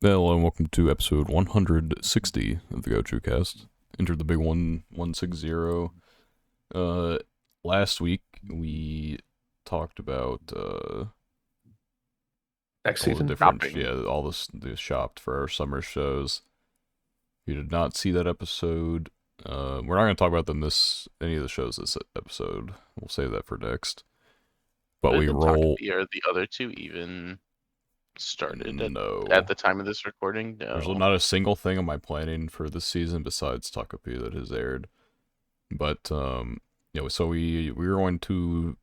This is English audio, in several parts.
Hello and welcome to episode 160 of the Gochuucast. Entered the big 160. Uh, Last week we talked about Next all the season. different, Shopping. all the shopped for our summer shows. If you did not see that episode, we're not going to talk about any of the shows this episode. We'll save that for next. But Other we than roll. Takagi, are the other two even started at No. the time of this recording? There's No. not a single thing on my planning for this season besides Takapi that has aired. But so we're going to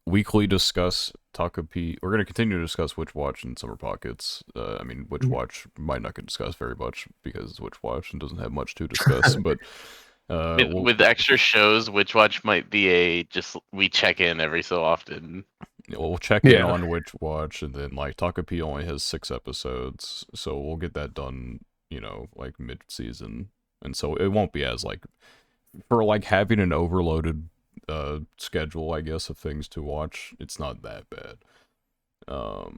weekly discuss Takapi. We're going to continue to discuss Witch Watch and Summer Pockets. Witch Watch might not get discussed very much because it's Witch Watch and doesn't have much to discuss. But With extra shows, Witch Watch might be we check in every so often. we'll check in on Witch Watch, and then like Takapi only has 6 episodes, so we'll get that done, like mid-season, and so it won't be as like for like having an overloaded schedule, I guess, of things to watch. It's not that bad.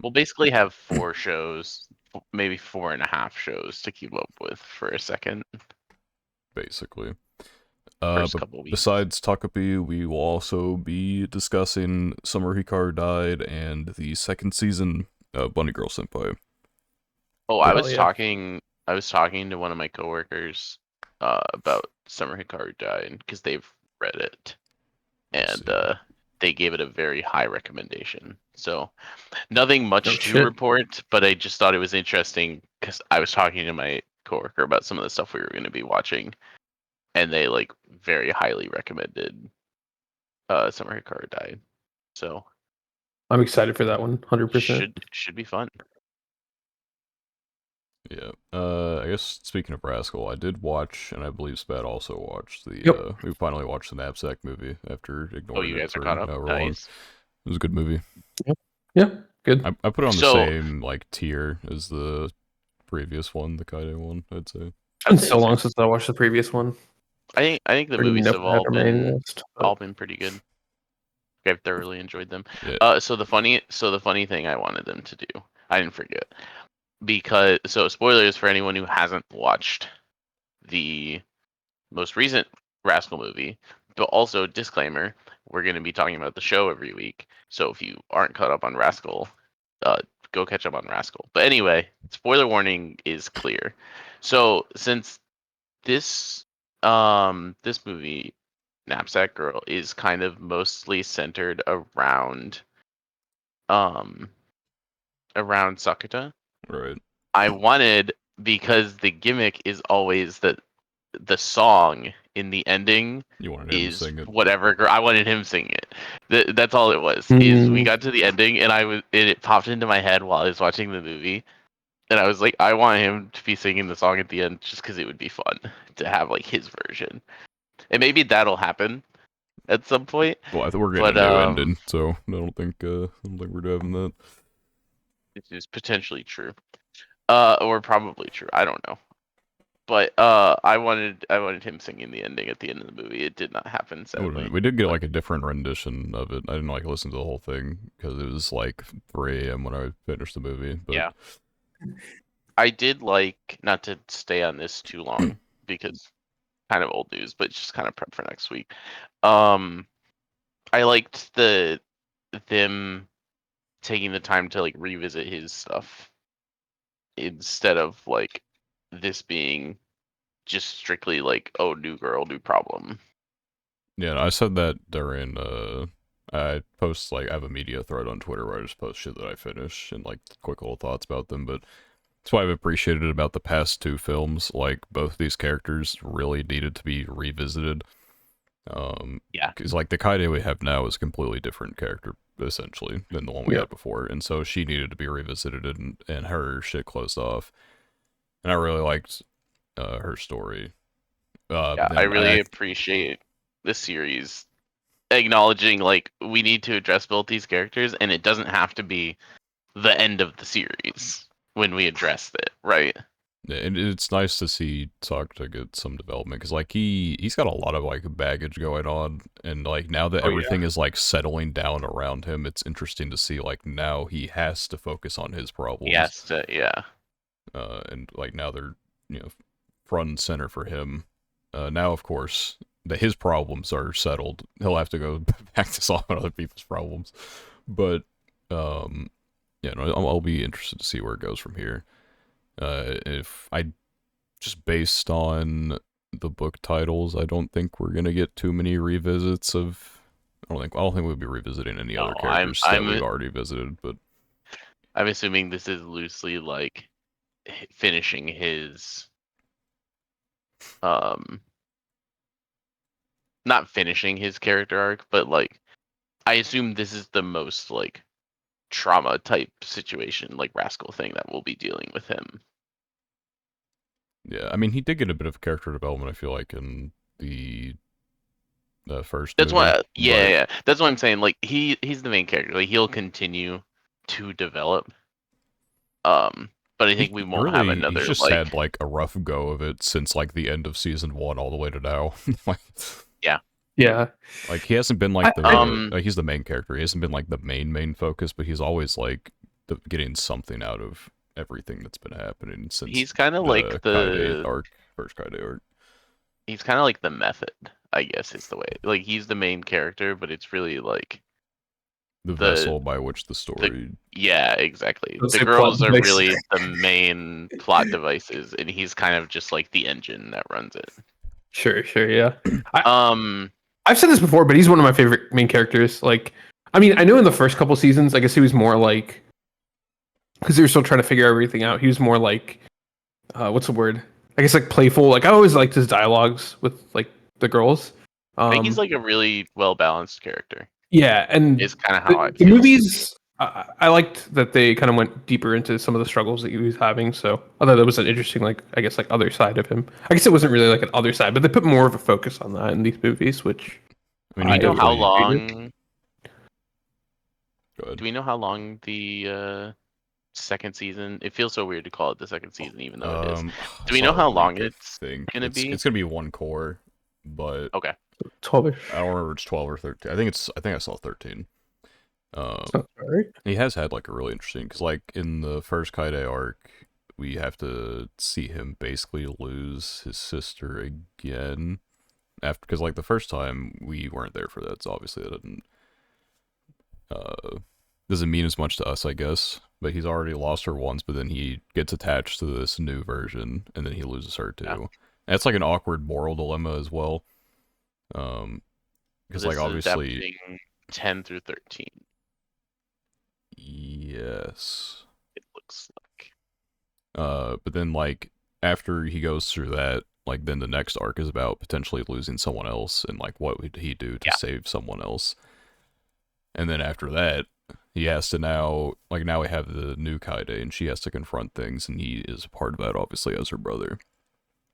We'll basically have 4 shows, maybe 4.5 shows to keep up with for a second. Basically. First But couple weeks. besides Takapi, we will also be discussing Summer Hikaru Died and the second season of Bunny Girl Senpai. Oh, I was talking to one of my coworkers about Summer Hikaru Died because they've read it, and they gave it a very high recommendation. So nothing much to report, but I just thought it was interesting because I was talking to my coworker about some of the stuff we were going to be watching, and they like very highly recommended Summer Hikaru Died. So I'm excited for that one, 100%. Should be fun. Yeah. I guess speaking of Rascal, I did watch, and I believe Spat also watched the. We finally watched the Knapsack movie after ignoring it for however long. It was a good movie. Yeah, good. I put it on the same like tier as the previous one, the Kaide one, I'd say. It's been so long since I watched the previous one. I think the movies have all been pretty good. I've thoroughly enjoyed them. Yeah. So the funny thing I wanted them to do, I didn't forget, because spoilers for anyone who hasn't watched the most recent Rascal movie, but also disclaimer, we're going to be talking about the show every week. So if you aren't caught up on Rascal, go catch up on Rascal. But anyway, spoiler warning is clear. So since this movie, Knapsack Girl, is kind of mostly centered around Sakata. Right. I wanted, because the gimmick is always that the song in the ending is whatever girl. I wanted him singing it. That's all it was. Is we got to the ending and it popped into my head while I was watching the movie, and I was like, I want him to be singing the song at the end just because it would be fun to have like his version, and maybe that'll happen at some point. Well, I think we're getting a new ending, so I don't think we're having that. It is potentially true, or probably true. I don't know. But I wanted him singing the ending at the end of the movie. It did not happen, sadly. We did get like a different rendition of it. I didn't like listen to the whole thing because it was like 3 a.m. when I finished the movie. But yeah, I did like, not to stay on this too long because kind of old news, but just kind of prep for next week. I liked them taking the time to like revisit his stuff instead of like this being just strictly like, oh, new girl, new problem. Yeah, I said that during I post like I have a media thread on Twitter where I just post shit that I finish and like quick little thoughts about them, but that's what I've appreciated about the past 2 films. Like both these characters really needed to be revisited. Yeah, because like the Kaide we have now is a completely different character essentially than the one we had before, and so she needed to be revisited and her shit closed off. And I really liked her story. I really appreciate the series acknowledging like we need to address both these characters, and it doesn't have to be the end of the series when we address it, right? And it's nice to see Sakta get some development because like he's got a lot of like baggage going on, and like now that everything is like settling down around him, it's interesting to see like now he has to focus on his problems. He has to, yeah. and like now they're front and center for him. Now, of course, that his problems are settled. He'll have to go back to solving other people's problems, but I'll be interested to see where it goes from here. If I just based on the book titles, I don't think we're gonna get too many revisits of. I don't think we'll be revisiting any other characters that we've already visited. But I'm assuming this is loosely like finishing his, not finishing his character arc, but like I assume this is the most like trauma type situation, like Rascal thing that we'll be dealing with him. Yeah, I mean, he did get a bit of character development, I feel like, in the first That's movie. why, yeah. That's what I'm saying. Like he's the main character. Like he'll continue to develop. But I think we won't have another. He's just like, had like a rough go of it since like the end of season 1 all the way to now. Yeah. Like he hasn't been like he's the main character. He hasn't been like the main focus, but he's always like getting something out of everything that's been happening since. He's kind of like the first Kaide arc. He's kind of like the method, I guess, is the way. Like he's the main character, but it's really like the vessel by which the story. Yeah, exactly. The girls are really the main plot devices, and he's kind of just like the engine that runs it. Sure, yeah. I've said this before, but he's one of my favorite main characters. Like, I mean, I know in the first couple seasons, I guess he was more like, because they were still trying to figure everything out. He was more like, what's the word? I guess like playful. Like I always liked his dialogues with like the girls. I think he's like a really well balanced character. Yeah, and it's kind of how the movies. I liked that they kind of went deeper into some of the struggles that he was having. So I thought that was an interesting, like I guess, like other side of him. I guess it wasn't really like an other side, but they put more of a focus on that in these movies. Which I mean, do we know how long? Do we know how long the second season? It feels so weird to call it the second season, even though it is. Do we know how long it's gonna be? It's gonna be one core, but okay, 12ish. I don't remember if it's 12 or 13. I think I saw 13. Right. He has had like a really interesting, because like in the first Kaide arc, we have to see him basically lose his sister again after, because like the first time we weren't there for that, so obviously that doesn't mean as much to us, I guess. But he's already lost her once, but then he gets attached to this new version, and then he loses her too. Yeah. That's like an awkward moral dilemma as well. Because like obviously 10 through 13. Yes. It looks like. But then like after he goes through that, like then the next arc is about potentially losing someone else and like what would he do to save someone else. And then after that, he has to now we have the new Kaide and she has to confront things, and he is a part of that obviously as her brother.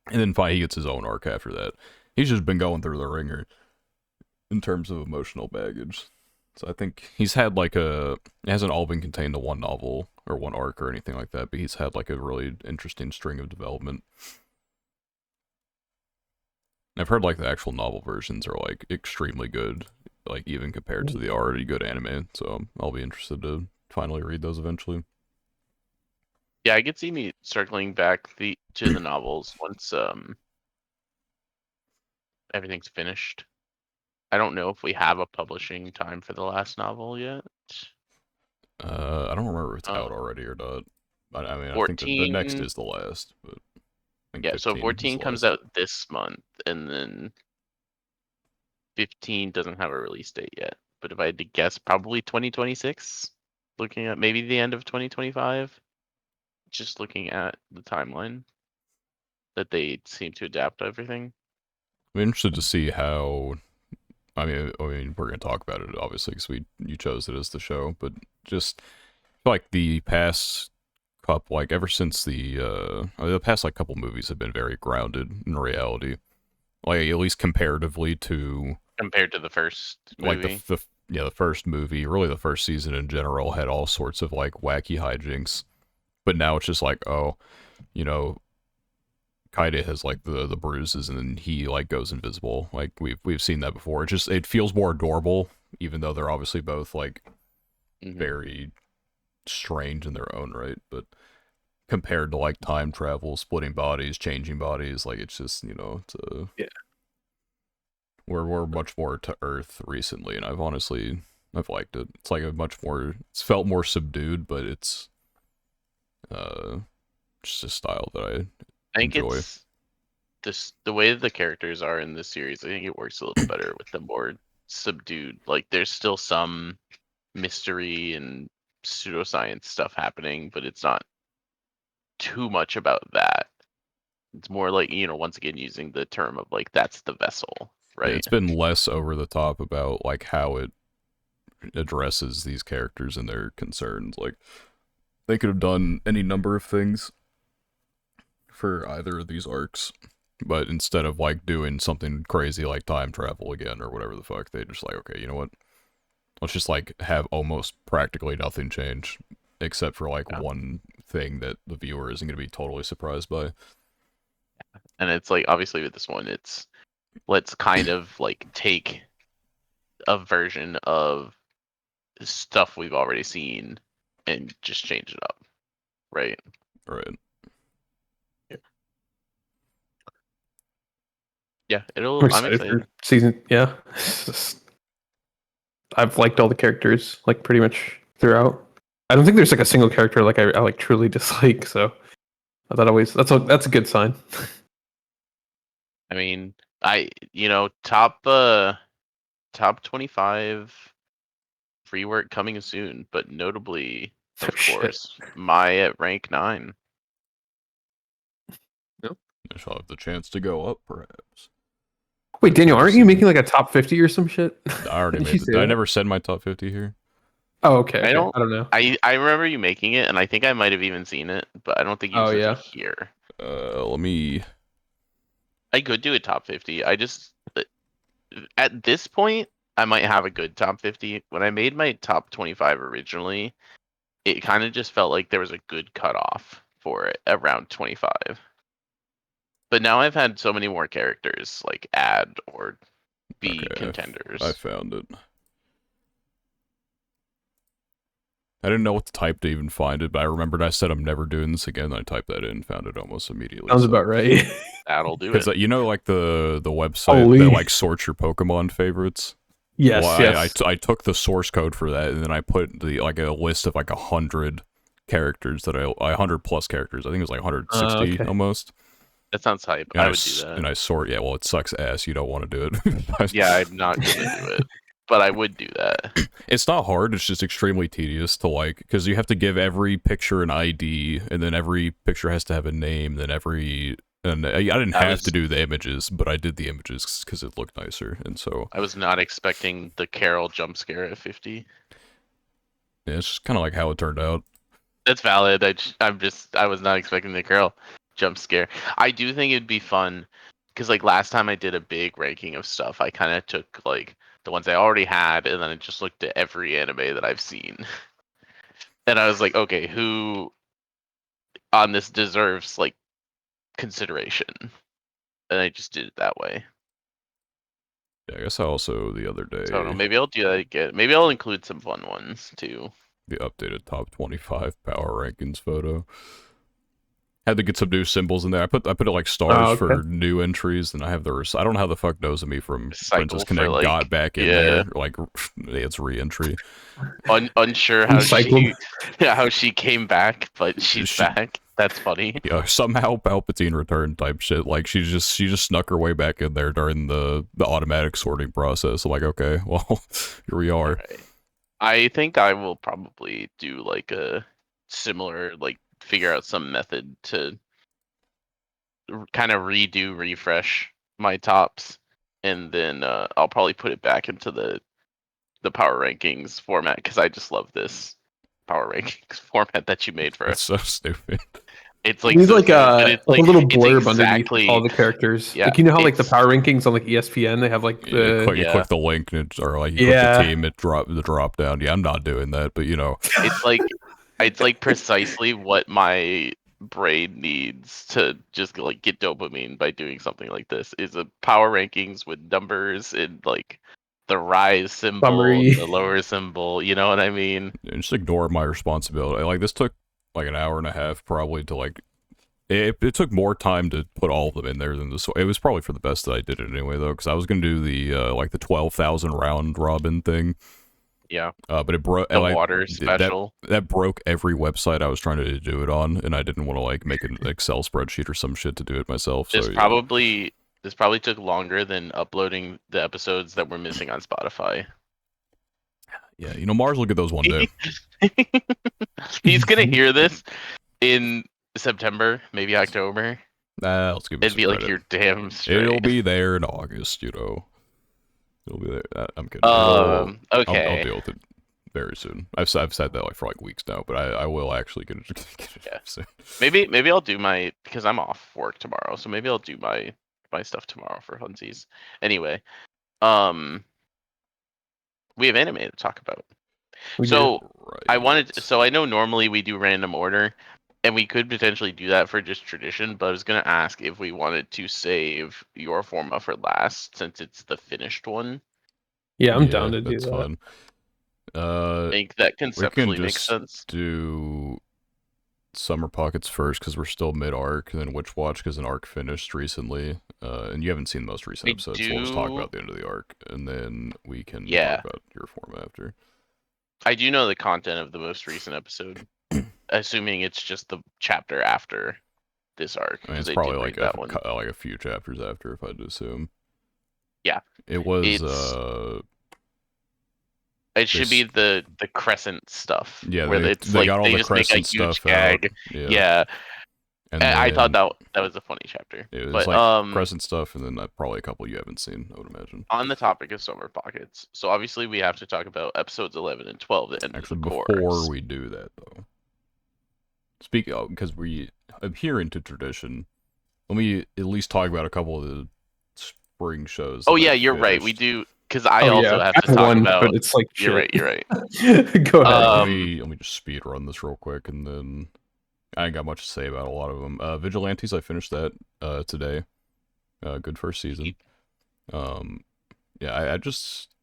And then finally he gets his own arc after that. He's just been going through the ringer in terms of emotional baggage. So I think he's had like it hasn't all been contained to one novel or one arc or anything like that, but he's had like a really interesting string of development. I've heard like the actual novel versions are like extremely good, like even compared to the already good anime, so I'll be interested to finally read those eventually. Yeah, I could see me circling back to the novels once everything's finished. I don't know if we have a publishing time for the last novel yet. I don't remember if it's out already or not. I mean, 14, I think the next is the last, but yeah. So 14 comes out this month, and then 15 doesn't have a release date yet. But if I had to guess, probably 2026. Looking at maybe the end of 2025. Just looking at the timeline that they seem to adapt everything. I'm interested to see how. I mean, we're going to talk about it, obviously, because you chose it as the show, but just like the past couple, like ever since the past like couple movies have been very grounded in reality, like at least comparatively to the first movie. Like the first movie, really the first season in general had all sorts of like wacky hijinks, but now it's just like, oh, Kaide has like the bruises and then he like goes invisible. Like we've seen that before. It feels more adorable, even though they're obviously both like very strange in their own right. But compared to like time travel, splitting bodies, changing bodies. Like it's just it's Yeah. we're much more to Earth recently, and I've liked it. It's like it's felt more subdued, but it's just a style that I think enjoy. it's the way that the characters are in this series. I think it works a little better with the more subdued. Like there's still some mystery and pseudoscience stuff happening, but it's not too much about that. It's more like, once again using the term of like that's the vessel, Yeah, right? it's been less over the top about like how it addresses these characters and their concerns. Like they could have done any number of things for either of these arcs, but instead of like doing something crazy like time travel again or whatever the fuck, they just like, okay, you know what? Let's just like have almost practically nothing change except for like one thing that the viewer isn't going to be totally surprised by. And it's like obviously with this one, it's let's kind of like take a version of stuff we've already seen and just change it up, right? Right. Yeah, I'm excited excited. for season. Yeah, I've liked all the characters like pretty much throughout. I don't think there's like a single character like I like truly dislike. So that's a good sign. I mean, top 25 free work coming soon, but notably, Oh, of shit. course, my at rank 9. Nope. I shall have the chance to go up, perhaps. Wait, Daniel, aren't you See. making like a top 50 or some shit? I already Didn't made you it. say I that? never said my top 50 here. Oh, okay. I don't. I don't know. I remember you making it, and I think I might have even seen it, but I don't think you Oh, said yeah. it here. Let me. I could do a top 50. I just at this point, I might have a good top 50. When I made my top 25 originally, it kind of just felt like there was a good cutoff for it around 25. But now I've had so many more characters like add or be Okay, contenders. I found it. I didn't know what to type to even find it, but I remembered I said I'm never doing this again. And I typed that in and found it almost immediately. Sounds about right. That'll do Because it. like the website Holy. that like sorts your Pokemon favorites. Yes, Well, yes. I took the source code for that, and then I put like a list of like 100 characters that 100 plus characters. I think it was like 160 Okay. almost. That sounds hype. And I would do that. And I sort. Yeah, well, it sucks ass. You don't want to do it. Yeah, I'm not gonna do it, but I would do that. It's not hard. It's just extremely tedious to like because you have to give every picture an ID, and then every picture has to have a name. Then and I didn't have to do the images, but I did the images because it looked nicer, and so I was not expecting the Carol jump scare at 50. yeah, it's just kind of like how it turned out. That's valid. I was not expecting the Carol jump scare. I do think it'd be fun because like last time I did a big ranking of stuff, I kind of took like the ones I already had, and then I just looked at every anime that I've seen, and I was like, okay, who on this deserves like consideration, and I just did it that way. Yeah, I guess I also the other day So I don't know. Maybe I'll do that again. Maybe I'll include some fun ones too. the updated top 25 power rankings photo. Had to get some new symbols in there. I put it like stars for new entries, and I have I don't know how the fuck Knows Me from Princess Connect like, got back in there. Like it's re-entry. Unsure how how she came back, but she's back. That's funny. Yeah, somehow Palpatine returned type shit. Like she just snuck her way back in there during the automatic sorting process. I'm like, okay, well, here we are. Right. I think I will probably do like a similar, like figure out some method to kind of refresh my tops, and then I'll probably put it back into the power rankings format because I just love this power rankings format that you made for us. It's so stupid. It's like Needs so like a little blurb underneath all the characters. Yeah, like you know how like the power rankings on like ESPN, they have like the you click the link and or like you click the team, it the drop down. Yeah, I'm not doing that, but it's like precisely what my brain needs to just like get dopamine by doing something like this is a power rankings with numbers and like the rise symbol, summary. the lower symbol. You know what I mean? And just ignore my responsibility. Like this took like an hour and a half probably to like. It took more time to put all of them in there than this. It was probably for the best that I did it anyway, though, because I was gonna do the like the 12,000 round robin thing. Yeah. But it broke. The water special. That broke every website I was trying to do it on, and I didn't want to like make an Excel spreadsheet or some shit to do it myself. This So yeah, probably this probably took longer than uploading the episodes that were missing on Spotify. yeah. You know, Mars will get those one day. He's gonna hear this in September, maybe October. Let's give it It'd some be like credit. you're damn straight. It'll be there in August. You know, it'll be there. I'm kidding. I'll Okay. deal with it very soon. I've said that like for like weeks now, but I will actually get it Yeah. soon. Maybe I'll do my because I'm off work tomorrow, so maybe I'll do my stuff tomorrow for funsies. Anyway, we have anime to talk about. We So Right. I know normally we do random order, and we could potentially do that for just tradition, but I was gonna ask if we wanted to save your forma for last since it's the finished one. Yeah, I'm Yeah, down to do that's that. fun. I think that We can conceptually makes just sense. do Summer Pockets first because we're still mid arc, and then Witch Watch because an arc finished recently. And you haven't seen the most recent I episode, so we'll just talk do, about the end of the arc, and then we can talk yeah, about your form after. I do know the content of the most recent episode, assuming it's just the chapter after this arc I mean, because it's I probably did read that one. like a few chapters after, if I'd assume. Yeah, It was it's it should be this. the crescent stuff Yeah, where it's they like got all they the just make a Crescent huge stuff out. gag. Yeah, Yeah, and I thought then that was a funny chapter. it was But like Crescent stuff, and then probably a couple you haven't seen, I would imagine. on the topic of summer pockets, so obviously we have to talk about episodes 11 and 12, the end of the Actually, before course. we do that, though, speak because we adhere to tradition. Let me at least talk about a couple of the spring shows Oh that yeah, I've you're right. We finished. do because I Oh also yeah, have I to have talk one, but about. it's like You're shit. right. You're right. Go ahead. Let me just speed run this real quick, and then I ain't got much to say about a lot of them. Vigilantes, I finished that today. Good first season. Um, yeah, I just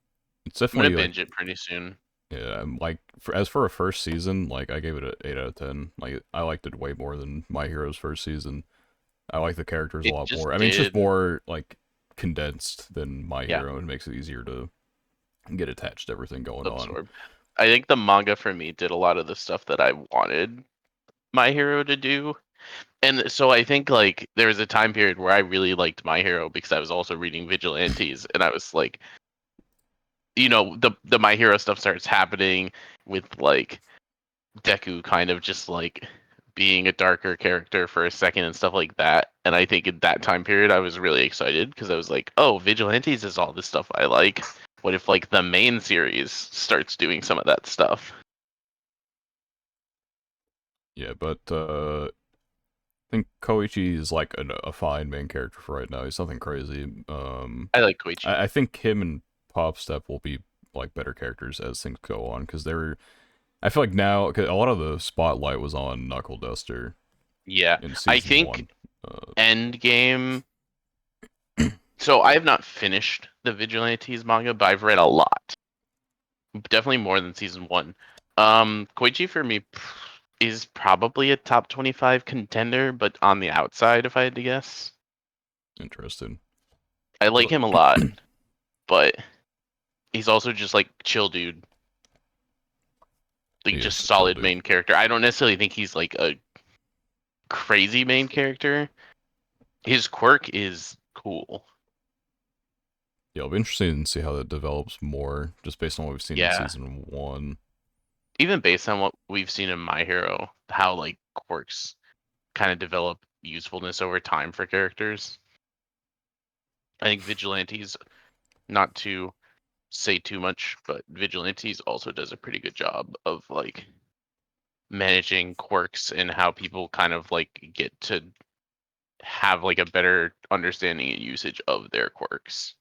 it's I'm gonna definitely like binge it pretty soon. yeah, I'm like as for a first season, like I gave it an 8 out of 10. Like I liked it way more than My Hero's first season. I like the characters a It lot just more. I mean, it's just did. more like condensed than My Yeah, Hero, and it makes it easier to get attached to everything going on. absorb. I think the manga for me did a lot of the stuff that I wanted My Hero to do. And so I think like there was a time period where I really liked My Hero because I was also reading Vigilantes, and I was like, the My Hero stuff starts happening with like Deku kind of just like being a darker character for a second and stuff like that. And I think in that time period I was really excited because I was like, oh, Vigilantes is all this stuff I like. What if like the main series starts doing some of that stuff? Yeah, but I think Koichi is like a fine main character for right now. He's nothing crazy. I like Koichi. I think him and Pop Step will be like better characters as things go on because they're. I feel like now 'cause a lot of the spotlight was on Knuckle Duster Yeah. in I season think one. Endgame. So I have not finished the Vigilantes manga, but I've read a lot. Definitely more than season one. Koichi for me is probably a top 25 contender, but on the outside, if I had to guess. Interesting. I like But him a lot, but he's also just like chill dude. he Like just is a chill solid dude. main character. I don't necessarily think he's like a crazy main character. His quirk is cool. Yeah, I'll be interested to see how that develops more, just based on what we've seen in Yeah. season one. Even based on what we've seen in My Hero, how like quirks kind of develop usefulness over time for characters. I think Vigilantes, not to say too much, but Vigilantes also does a pretty good job of like managing quirks and how people kind of like get to have like a better understanding and usage of their quirks.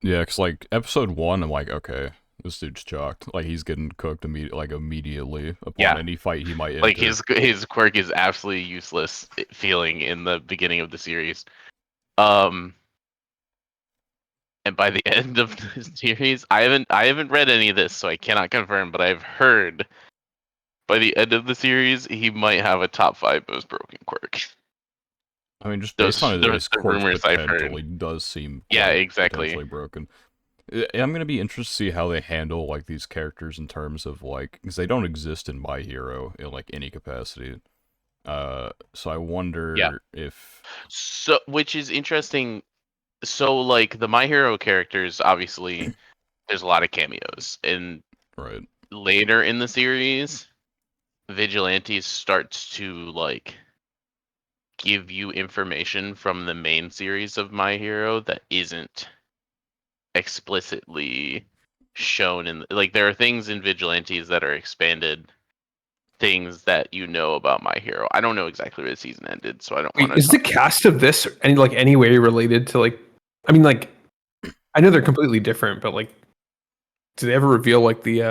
Yeah, cause like episode one, I'm like, okay, this dude's chalked. Like he's getting cooked immediately upon Yeah, any fight he might like enter. his quirk is absolutely useless feeling in the beginning of the series. Um, and by the end of the series, I haven't read any of this, so I cannot confirm, but I've heard by the end of the series, he might have a top 5 most broken quirk. I mean, just based on Those his the quirk rumors I've heard. potential, he does seem Yeah, quite exactly. potentially broken. I'm gonna be interested to see how they handle like these characters in terms of like because they don't exist in My Hero in like any capacity. So I wonder if So, which is interesting. So, like the My Hero characters, obviously, there's a lot of cameos, and right. later in the series, Vigilantes starts to like give you information from the main series of My Hero that isn't explicitly shown in like there are things in Vigilantes that are expanded things that you know about My Hero. I don't know exactly where the season ended, so I don't want Wait, to is the talk. cast of this any way related to like? I mean, like, I know they're completely different, but like, do they ever reveal like the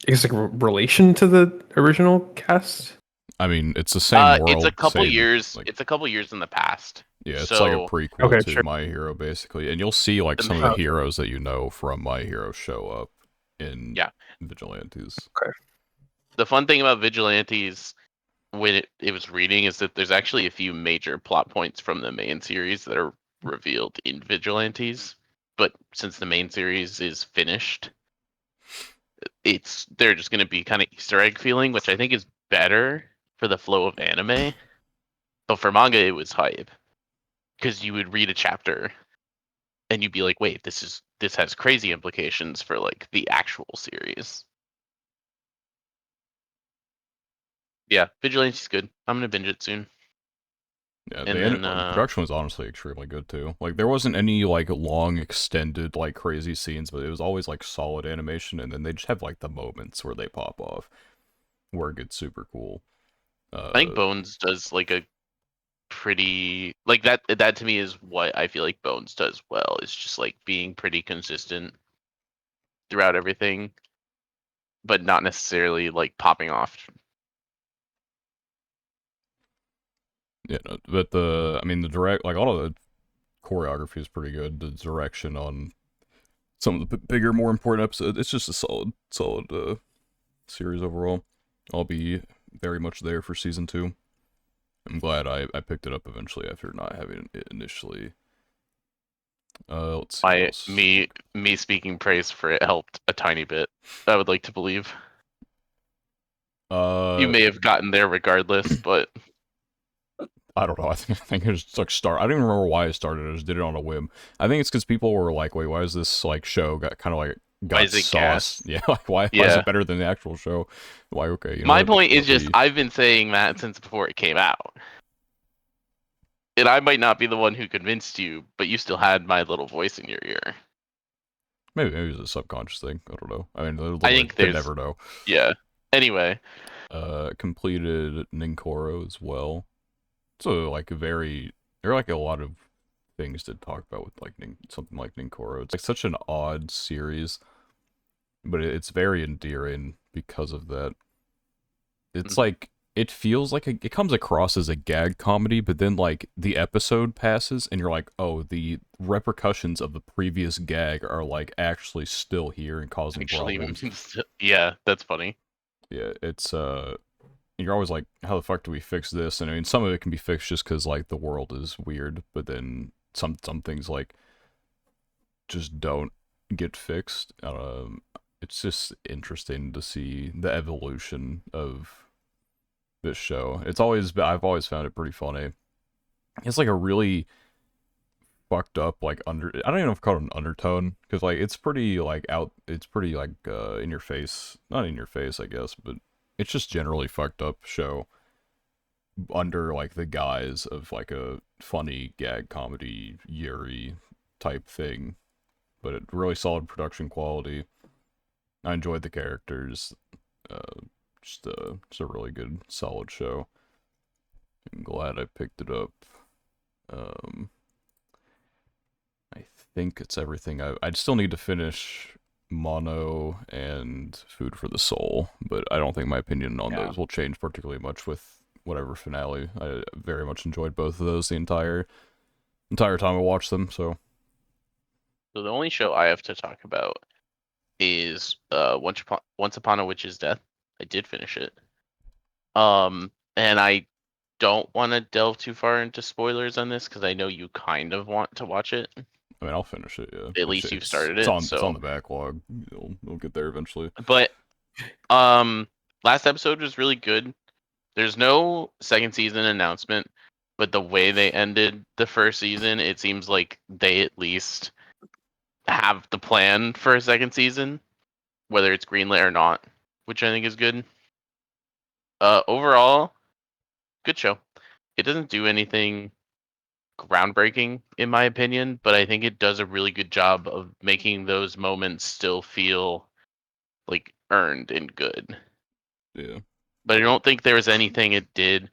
I guess like relation to the original cast? I mean, it's the same It's a world, couple same years. like It's a couple years in the past. yeah, it's like a So prequel Okay, to sure. My Hero basically, and you'll see like the some of the ma- heroes that you know from My Hero show up in yeah, Vigilantes. Okay. the fun thing about Vigilantes when it was reading is that there's actually a few major plot points from the main series that are revealed in Vigilantes. But since the main series is finished, they're just going to be kind of Easter egg feeling, which I think is better for the flow of anime. But for manga, it was hype because you would read a chapter and you'd be like, "Wait, this has crazy implications for like the actual series." Yeah, Vigilante's good. I'm gonna binge it soon. Yeah, And then the production was honestly extremely good too. Like there wasn't any like long extended like crazy scenes, but it was always like solid animation, and then they just have like the moments where they pop off, where it gets super cool. I think Uh, Bones does like a pretty like that to me is what I feel like Bones does well. It's just like being pretty consistent throughout everything, but not necessarily like popping off. yeah, no, but I mean the direct like all of the choreography is pretty good. The direction on some of the bigger, more important episodes, it's just a solid series overall. I'll be very much there for season 2. I'm glad I picked it up eventually after not having it initially. Let's see what My else. me speaking praise for it helped a tiny bit. I would like to believe you Uh, may have gotten there regardless, but I don't know. I think it just like start. I don't even remember why I started. I just did it on a whim. I think it's because people were like, "Wait, why is this like show got kind of like why got is it sauce? gas? Yeah, like why is Yeah. it better than the actual show? Why? Okay, you know My what? point is Let just me. I've been saying that since before it came out. And I might not be the one who convinced you, but you still had my little voice in your ear. Maybe it's a subconscious thing. I don't know. I mean, I literally think could there's never know. yeah. Anyway, Completed Ninkoro as well. So like a very there are like a lot of things to talk about with like something like Ninkoro. It's like such an odd series, but it's very endearing because of that. It's mhm, like it feels like it comes across as a gag comedy, but then like the episode passes and you're like, oh, the repercussions of the previous gag are like actually still here and causing actually, problems. yeah, that's funny. Yeah, it's you're always like, how the fuck do we fix this? And I mean, some of it can be fixed just because like the world is weird, but then some things like just don't get fixed. It's just interesting to see the evolution of this show. I've always found it pretty funny. It's like a really fucked up like I don't even know if I call it an undertone because like it's pretty like out. It's pretty like in your face, not in your face, I guess, but it's just generally fucked up show under like the guise of like a funny gag comedy Yuri type thing, but it really solid production quality. I enjoyed the characters. Uh, just a really good solid show. I'm glad I picked it up. Um, I think it's everything. I'd still need to finish Mono and Food for the Soul, but I don't think my opinion on Yeah. those will change particularly much with whatever finale. I very much enjoyed both of those the entire time I watched them. So So the only show I have to talk about is Once Upon a Witch's Death. I did finish it. And I don't want to delve too far into spoilers on this because I know you kind of want to watch it. I mean, I'll finish it. Yeah, At least you've started it's it, on so the backlog. It'll get there eventually. But last episode was really good. There's no second season announcement, but the way they ended the first season, it seems like they at least have the plan for a second season, whether it's greenlit or not, which I think is good. Overall, good show. It doesn't do anything groundbreaking in my opinion, but I think it does a really good job of making those moments still feel like earned and good. Yeah. But I don't think there was anything it did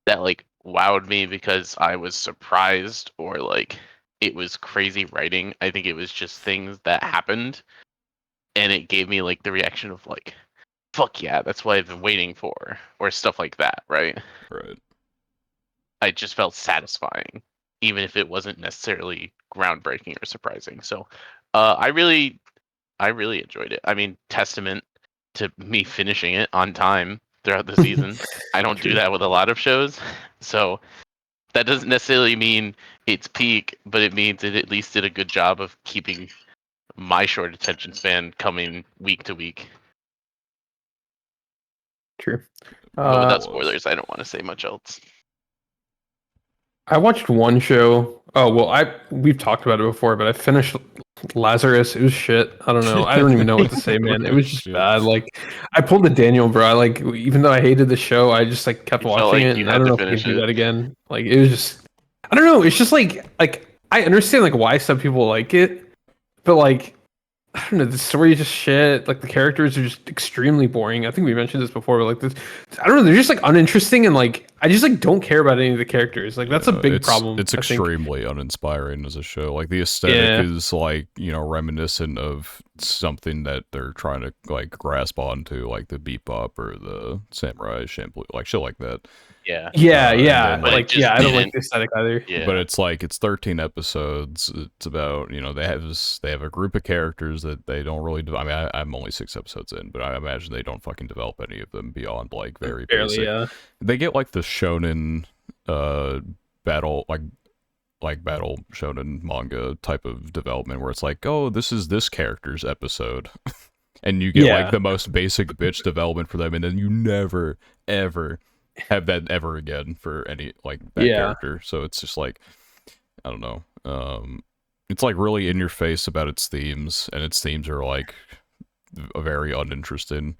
that like wowed me because I was surprised or like it was crazy writing. I think it was just things that happened and it gave me like the reaction of like, fuck yeah, that's what I've been waiting for, or stuff like that, right? Right. I just felt satisfying, even if it wasn't necessarily groundbreaking or surprising. So I really enjoyed it. I mean, testament to me finishing it on time throughout the season. I don't do that with a lot of shows. So that doesn't necessarily mean it's peak, but it means it at least did a good job of keeping my short attention span coming week to week. True. But without spoilers, I don't want to say much else. I watched one show. Oh well, we've talked about it before, but I finished Lazarus. It was shit. I don't know. I don't even know what to say, man. It was just bad. Like I pulled the Daniel, bro. I like even though I hated the show, I just like kept watching it, and I don't know if I can do that again. Like it was just, I don't know. It's just like I understand like why some people like it, but like I don't know, the story is just shit. Like the characters are just extremely boring. I think we mentioned this before, but like this, I don't know, they're just like uninteresting and like I just like don't care about any of the characters. Like that's a big problem. It's extremely uninspiring as a show. Like the aesthetic is like, you know, reminiscent of something that they're trying to like grasp onto, like the Bebop or the Samurai Champloo, like shit like that. Yeah. Then, like I don't like the aesthetic either. Yeah. But it's like it's 13 episodes. It's about, you know, they have a group of characters that they don't really I mean, I'm only 6 episodes in, but I imagine they don't fucking develop any of them beyond like very barely, basic. yeah. They get like the shonen battle like battle shonen manga type of development where it's like, oh, this is this character's episode. And you get like the most basic bitch development for them, and then you never ever have that ever again for any like that character. So it's just like, I don't know. It's like really in your face about its themes, and its themes are like very uninteresting.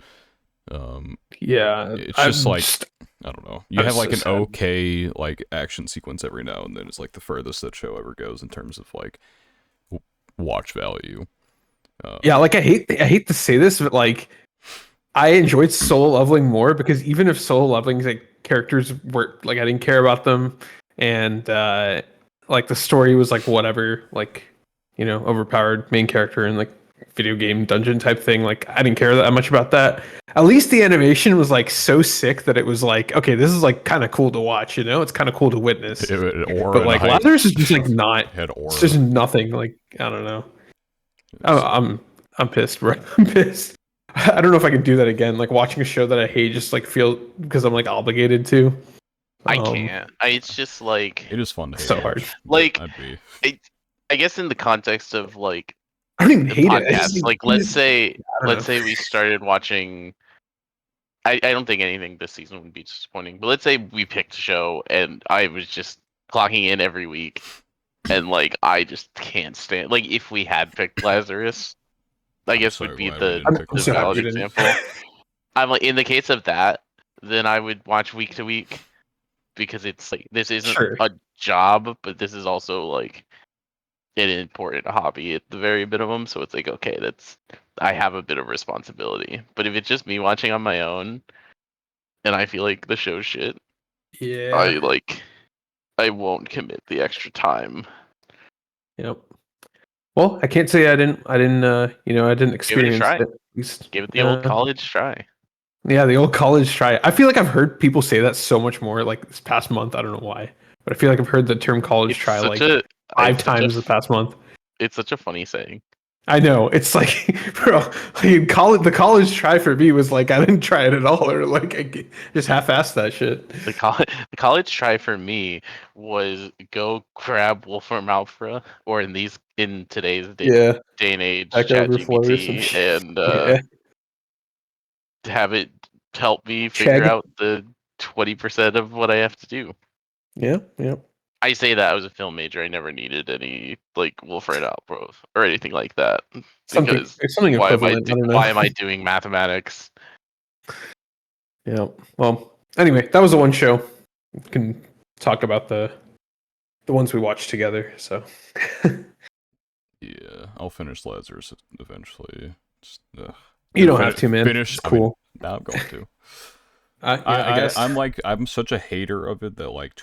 It's just I don't know. You have like an okay like action sequence every now and then. It's like the furthest that show ever goes in terms of like watch value. Like I hate to say this, but like I enjoyed solo leveling more because even if solo leveling like characters were like I didn't care about them and like the story was like whatever, like you know, overpowered main character and like video game dungeon type thing, like I didn't care that much about that. At least the animation was like so sick that it was like, okay, this is like kind of cool to watch, you know, it's kind of cool to witness. But like Lazarus is just like not, it's just nothing. Like I don't know. I'm pissed, bro. I'm pissed. I don't know if I can do that again. Like watching a show that I hate, just like feel because I'm like obligated to. I can't. It's just like it is fun to hate. So hard. Like I guess in the context of like I don't even hate it. Like let's say we started watching. I don't think anything this season would be disappointing, but let's say we picked a show and I was just clocking in every week, and like I just can't stand. Like if we had picked Lazarus, I guess would be the valid example. I'm like in the case of that, then I would watch week to week because it's like this isn't a job, but this is also like an important hobby at the very minimum. So it's like okay, I have a bit of responsibility. But if it's just me watching on my own, and I feel like the show's shit, I won't commit the extra time. Yep. Well, I can't say I didn't experience it. Give it the old college try. Yeah, the old college try. I feel like I've heard people say that so much more like this past month. I don't know why, but I feel like I've heard the term college try like 5 times the past month. It's such a funny saying. I know. It's like, bro, like the college try for me was like I didn't try it at all, or like just half-assed that shit. The college try for me was go grab Wolfram Alpha, or in today's Yeah, day and age, Echo Overflow or some ChatGPT, shit. and Yeah, have it help me figure Chegg. out the 20% of what I have to do. Yeah, yeah. I say that I was a film major. I never needed any like Wolfram Alpha or anything like that Something, because it's something equivalent. I don't know. why am I doing mathematics? Yeah. Well, anyway, that was the one show. We can talk about the ones we watched together. So Yeah, I'll finish Lazarus eventually. Just, you don't have to, man. finish. It's I mean, cool. now I'm going to. Yeah, I guess. I'm such a hater of it that like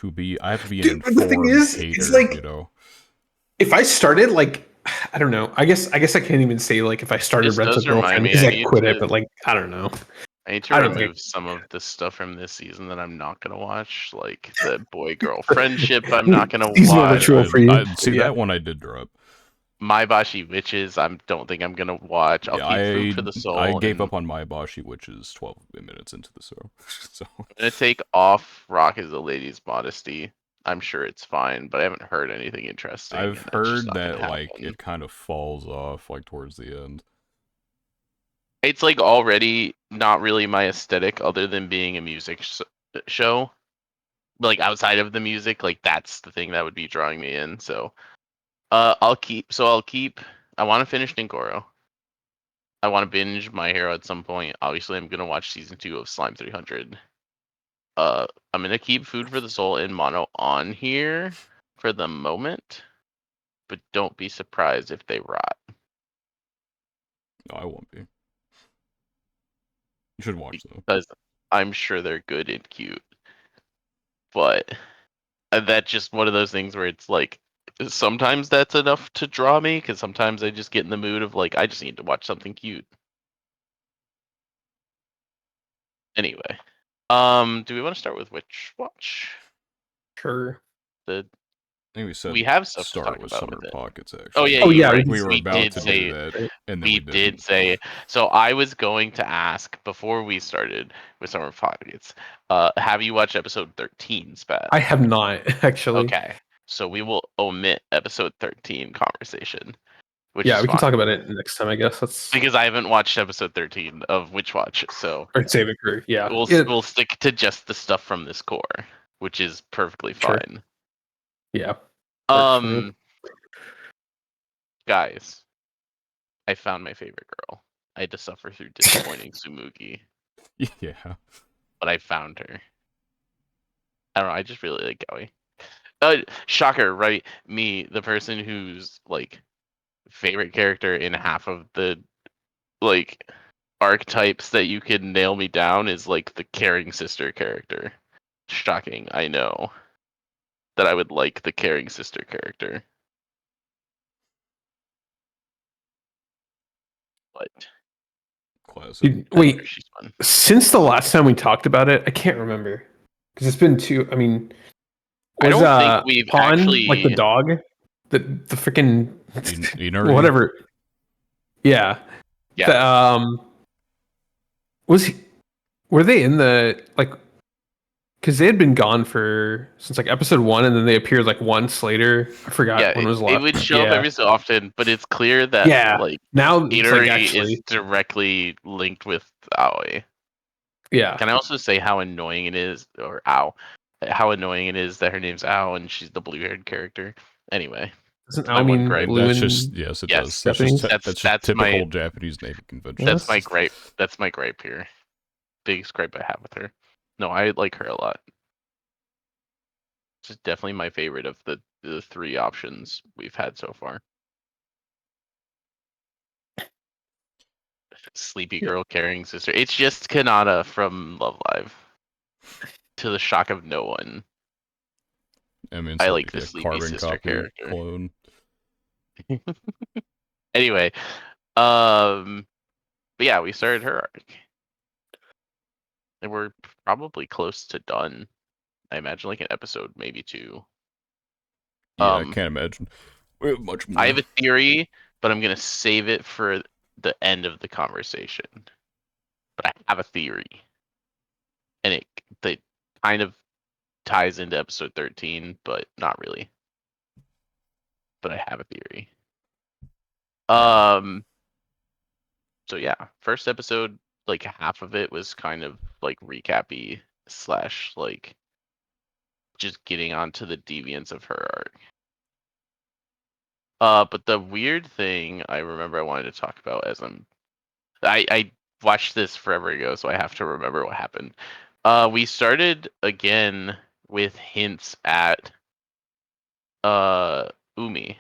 I have to be an Dude, but the thing informed is, it's hater, like you know. if I started like I don't know. I guess I can't even say like if I started This Rent a does remind Girlfriend me. because I quit it, but like I don't know. I need to I don't think remove some of the stuff from this season that I'm not gonna watch, like the boy girl friendship. I'm not gonna seasonal watch. ritual for you. I see Yeah. that one I did drop. My Bashi Witches. I don't think I'm gonna watch. I'll Yeah, keep Food for the I Soul, gave and up on my Bashi, which is 12 minutes into the show. So I'm gonna take off Rock is a Lady's Modesty. I'm sure it's fine, but I haven't heard anything interesting, I've and that's just heard not gonna that like happen. it kind of falls off like towards the end. It's like already not really my aesthetic, other than being a music show. Like outside of the music, like that's the thing that would be drawing me in. So, I'll keep. So I'll keep. I want to finish Ninkoro. I want to binge My Hero at some point. Obviously, I'm gonna watch season 2 of Slime 300. I'm gonna keep Food for the Soul and Mono on here for the moment, but don't be surprised if they rot No, I won't be. You should watch though. because I'm sure they're good and cute. But that's just one of those things where it's like sometimes that's enough to draw me because sometimes I just get in the mood of like I just need to watch something cute. Anyway, do we want to start with which watch? Sure. The I think we we said have stuff to start talk with about with Summer it. Pockets Oh yeah, actually. Oh you're yeah, we right. can We were We about did to start do say that with it. and then we we did didn't. say. So I was going to ask before we started with Summer Pockets. Have you watched episode 13, Spat? I have not actually. Okay, so we will omit episode 13 conversation, which Yeah, is we can fine talk about it next time. I guess that's because I haven't watched episode 13 of Witch Watch. So or save it for yeah. we'll Yeah, we'll stick to just the stuff from this core, which is perfectly sure. fine. Yeah, works for me. Um, guys, I found my favorite girl. I had to suffer through disappointing Sumugi, Yeah. but I found her. I don't know. I just really like Gaui. Shocker, right? Me, the person who's like favorite character in half of the like archetypes that you can nail me down is like the caring sister character. Shocking, I know that I would like the caring sister character, but Classic. Dude, I don't know. wait, She's fun. since the last time we talked about it, I can't remember because it's been two. I mean, I was don't think we've Pawn like the actually. dog, the freaking Inari? whatever? Yeah, the Yeah, was he, were they in the like because they had been gone for since like episode one, and then they appeared like once later. I yeah. forgot when was the It last. would show up Yeah, every so often, but it's clear that yeah. like Now it's like Inari is actually, directly linked with Aoi. yeah. Can I also say how annoying it is, or Ow, how annoying it is that her name's Ow and she's the blue-haired character? Anyway, Doesn't my I one mean gripe. blue That's just and yes, it does. Yes, Japanese? That's just that's my typical Japanese naming Yes. conventions. gripe. That's my gripe here. Biggest gripe I have with her. No, I like her a lot. She's definitely my favorite of the three options we've had so far. Sleepy Yeah. girl carrying sister. It's just Kanata from Love Live. To the shock of no one, I mean, it's I like like the a sleepy carbon sister copy character. clone. Anyway, but yeah, we started her arc, and we're probably close to done. I imagine like an episode, maybe two. Yeah, I can't imagine. We have much I more. have a theory but I'm gonna save it for the end of the conversation. But I have a theory, and it kind of ties into episode 13, but not really. But I have a theory. So yeah, first episode, like half of it was kind of like recappy / like just getting onto the deviance of her arc. But the weird thing I remember I wanted to talk about I watched this forever ago, so I have to remember what happened. We started again with hints at Umi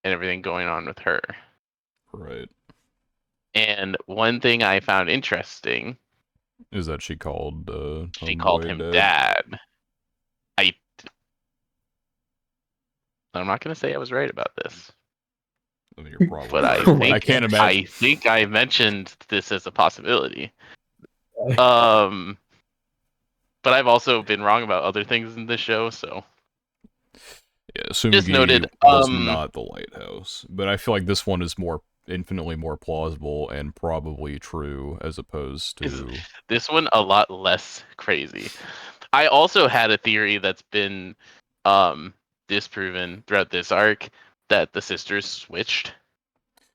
and everything going on with her. Right. And one thing I found interesting Is that she called she called homeboy him dad? dad. I'm not going to say I was right about this, I mean, you're probably but I right, Oh but my I think can't I imagine. think I mentioned this as a possibility. God. Um, but I've also been wrong about other things in this show, so Yeah, just Sumugi noted. was not the lighthouse, but I feel like this one is infinitely more plausible and probably true as opposed Is to. this one a lot less crazy? I also had a theory that's been disproven throughout this arc that the sisters switched.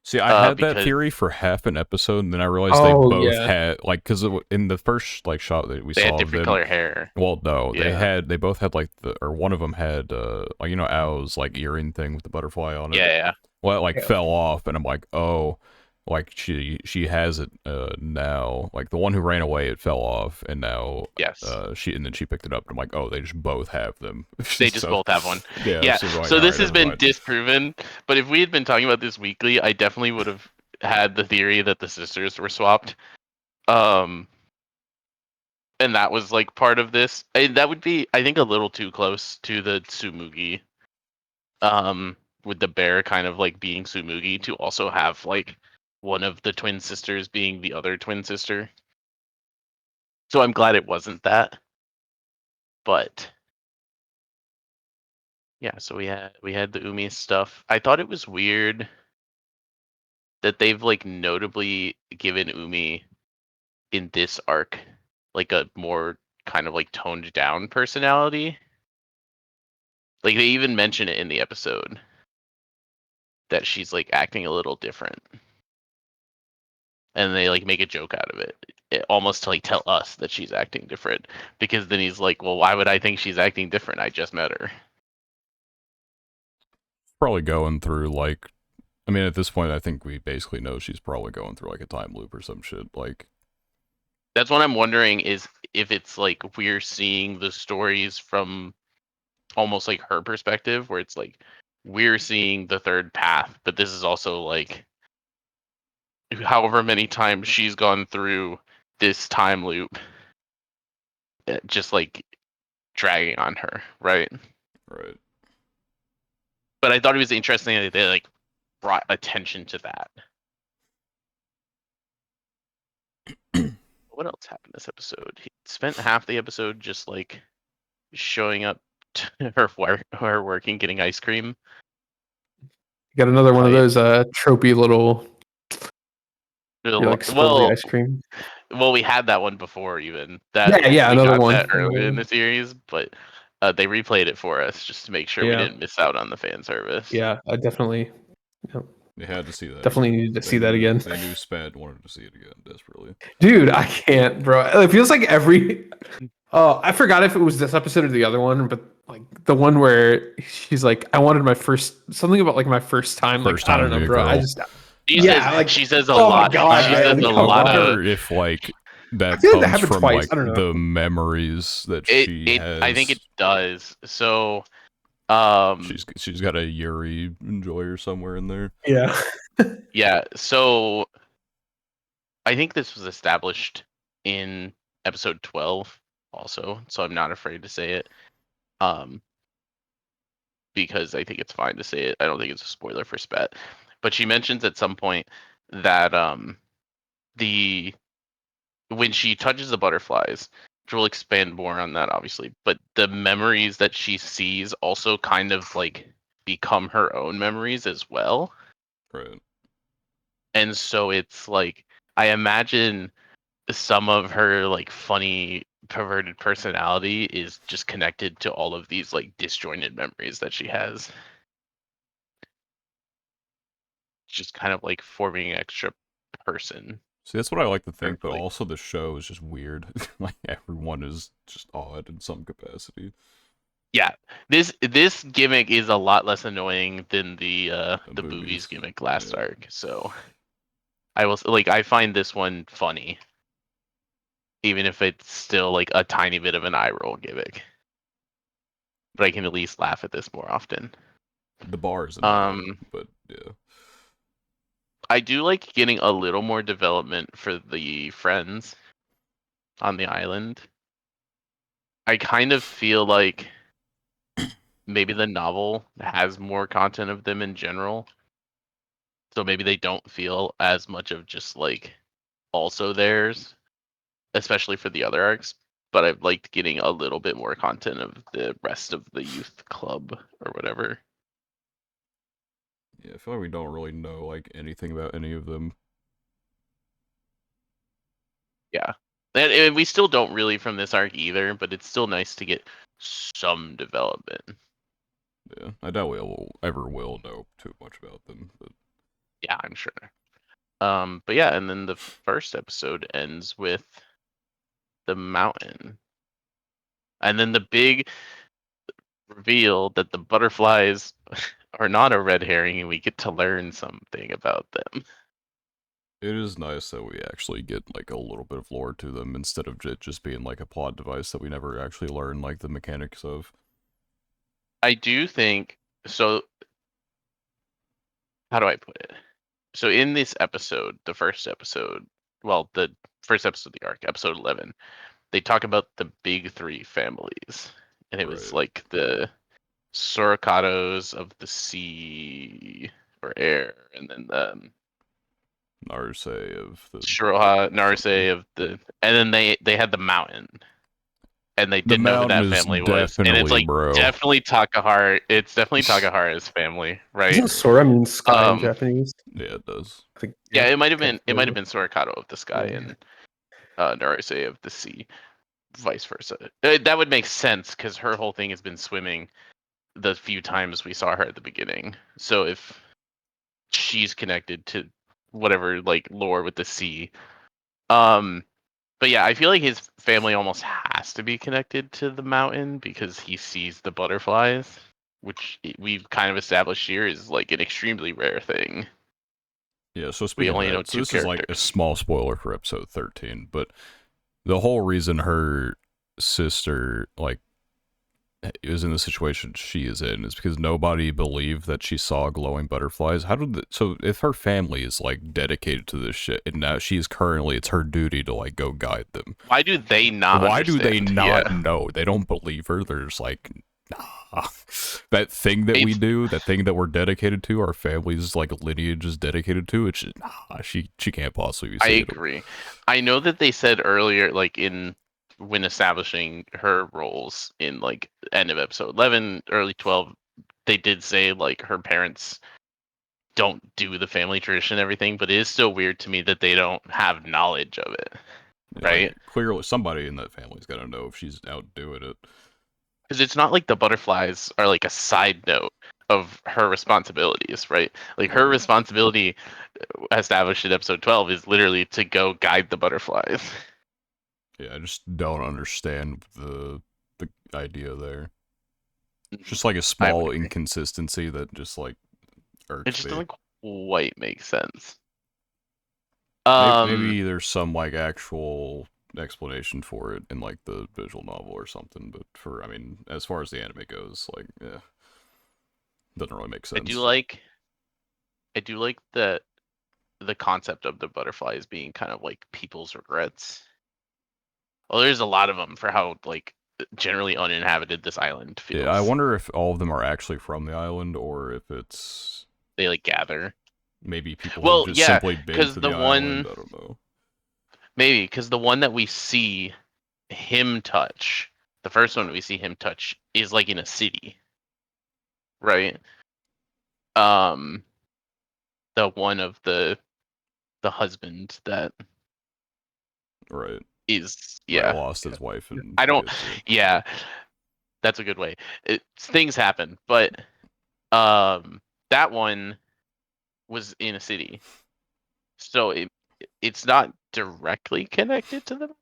See, I had that Because theory for half an episode, and then I realized they Oh both yeah. had because in the first like shot that we they had saw of different them. color hair. Well, no, Yeah. they both had like or one of them had like Ao's like earring thing with the butterfly on it. Yeah. Well, it like Yeah. fell off, and I'm like, oh, like she has it now. Like the one who ran away, it fell off, and now Yes. and then she picked it up, and I'm like, oh, they just both have them. They just So both have one. yeah, Yeah. so I'm like, So all this right, has never been mind. disproven. But if we had been talking about this weekly, I definitely would have had the theory that the sisters were swapped. Um, and that was like part of this. That would be, I think, a little too close to the Tsumugi. With the bear kind of like being Tsumugi to also have like one of the twin sisters being the other twin sister. So I'm glad it wasn't that. But yeah, so we had the Umi stuff. I thought it was weird that they've like notably given Umi in this arc like a more kind of like toned down personality. Like they even mention it in the episode that she's like acting a little different. And they like make a joke out of it almost to like tell us that she's acting different because then he's like, "Well, why would I think she's acting different? I just met her." Probably going through like, I mean, at this point, I think we basically know she's probably going through like a time loop or some shit. Like, That's what I'm wondering is if it's like we're seeing the stories from almost like her perspective where it's like we're seeing the third path, but this is also like however many times she's gone through this time loop, just like dragging on her, right? right. But I thought it was interesting that they like brought attention to that. What else happened this episode? He spent half the episode just like showing up to her working, getting ice cream. Got another one of I those tropey little you're like swirly well, ice cream. we had that one before even Yeah, that yeah, we another got one. that earlier in the series, but they replayed it for us just to make sure we Yeah. didn't miss out on the fan service. Yeah, I definitely They had to see that definitely again. needed to see that again. They knew Spad wanted to see it again desperately. Dude, I can't, bro. It feels like every oh, I forgot if it was this episode or the other one, but like the one where she's like, I wanted my first something about like my first time. First Like, I time don't to know, be a bro. I girl. just She yeah, says like she says a oh my lot. god, She man. says a I Come lot on. of wonder if like I that feel like that comes happened from twice. like I don't know. the memories that it. she I think it has. does. So She's got a Yuri enjoyer somewhere in there. Yeah. yeah, so I think this was established in episode 12 also, so I'm not afraid to say it. Because I think it's fine to say it. I don't think it's a spoiler for Spat. But she mentions at some point that the when she touches the butterflies, which will expand more on that obviously, but the memories that she sees also kind of like become her own memories as well. Right. and so it's like I imagine some of her like funny perverted personality is just connected to all of these like disjointed memories that she has, just kind of like forming an extra person. See, that's what I like to Or think, but like, also the show is just weird. Like everyone is just odd in some capacity. yeah, this gimmick is a lot less annoying than The the boobies movies. gimmick last Yeah. arc. So I find this one funny, even if it's still like a tiny bit of an eye roll gimmick. But I can at least laugh at this more often. The bar isn't high, Um, but yeah. I do like getting a little more development for the friends on the island. I kind of feel like maybe the novel has more content of them in general. So maybe they don't feel as much of just like also theirs, especially for the other arcs. But I've liked getting a little bit more content of the rest of the youth club or whatever. Yeah, I feel like we don't really know like anything about any of them. Yeah. And we still don't really from this arc either, but it's still nice to get some development. Yeah, I doubt we'll ever will know too much about them. But Yeah, I'm sure. But yeah, and then the first episode ends with the mountain. And then the big reveal that the butterflies are not a red herring and we get to learn something about them. it is nice that we actually get like a little bit of lore to them instead of it just being like a plot device that we never actually learn like the mechanics of. I do think so. How do I put it? So in this episode, the first episode, well, the first episode of the arc, episode 11, they talk about the big three families. And it was Right. like the Soricados of the sea or air, and then the Narse of the Shiroha something. Narsei of the, and then they had the mountain, and they The didn't know who mountain that is family was, and it's definitely like bro. definitely Takahara. It's definitely Takahara's family, right? Doesn't Sora mean sky in Um, Japanese? Yeah, it does. I think yeah, yeah. it might have been Sorikado of the sky Yeah. and Narsei of the sea, vice versa. That would make sense because her whole thing has been swimming the few times we saw her at the beginning. So if she's connected to whatever like lore with the sea, um, but yeah, I feel like his family almost has to be connected to the mountain because he sees the butterflies, which we've kind of established here is like an extremely rare thing. Yeah, so We speaking of only know that, so two this is like a characters. small spoiler for episode 13, but the whole reason her sister like is in the situation she is in is because nobody believed that she saw glowing butterflies. How did so if her family is like dedicated to this shit and now she's currently it's her duty to like go guide them. Why do they not Why do they understand? not Yeah, know? They don't believe her. They're just like, nah. That thing that we it's. do, that thing that we're dedicated to, our family's like lineage is dedicated to. It's just, nah. She can't possibly I see it. agree. I know that they said earlier, like in when establishing her roles in like end of episode 11, early 12, they did say like her parents don't do the family tradition and everything, but it is still weird to me that they don't have knowledge of it, Yeah, right? like clearly somebody in that family's got to know if she's out doing it. Because it's not like the butterflies are like a side note of her responsibilities, right? Like her Right. responsibility established in episode 12 is literally to go guide the butterflies. Yeah, I just don't understand the idea there. It's Mhm. just like a I would small agree. inconsistency that just like It irks just me. doesn't quite make sense. Maybe Um, there's some like actual explanation for it in like the visual novel or something, but for I mean, as far as the anime goes, like yeah, doesn't really make I do sense. like I do like the concept of the butterflies being kind of like people's regrets. Well, there's a lot of them for how like generally uninhabited this island Yeah, I feels. wonder if all of them are actually from the island or if it's They like gather. maybe people have Well, just yeah, simply been because to the the island. one I don't know. maybe because the one that we see him touch, the first one we see him touch is like in a city, right? Um, the one of the the husband that Right. is Right. Lost his wife and I don't kids. yeah, that's a good way. Things happen, but that one was in a city, so it's not directly connected to them.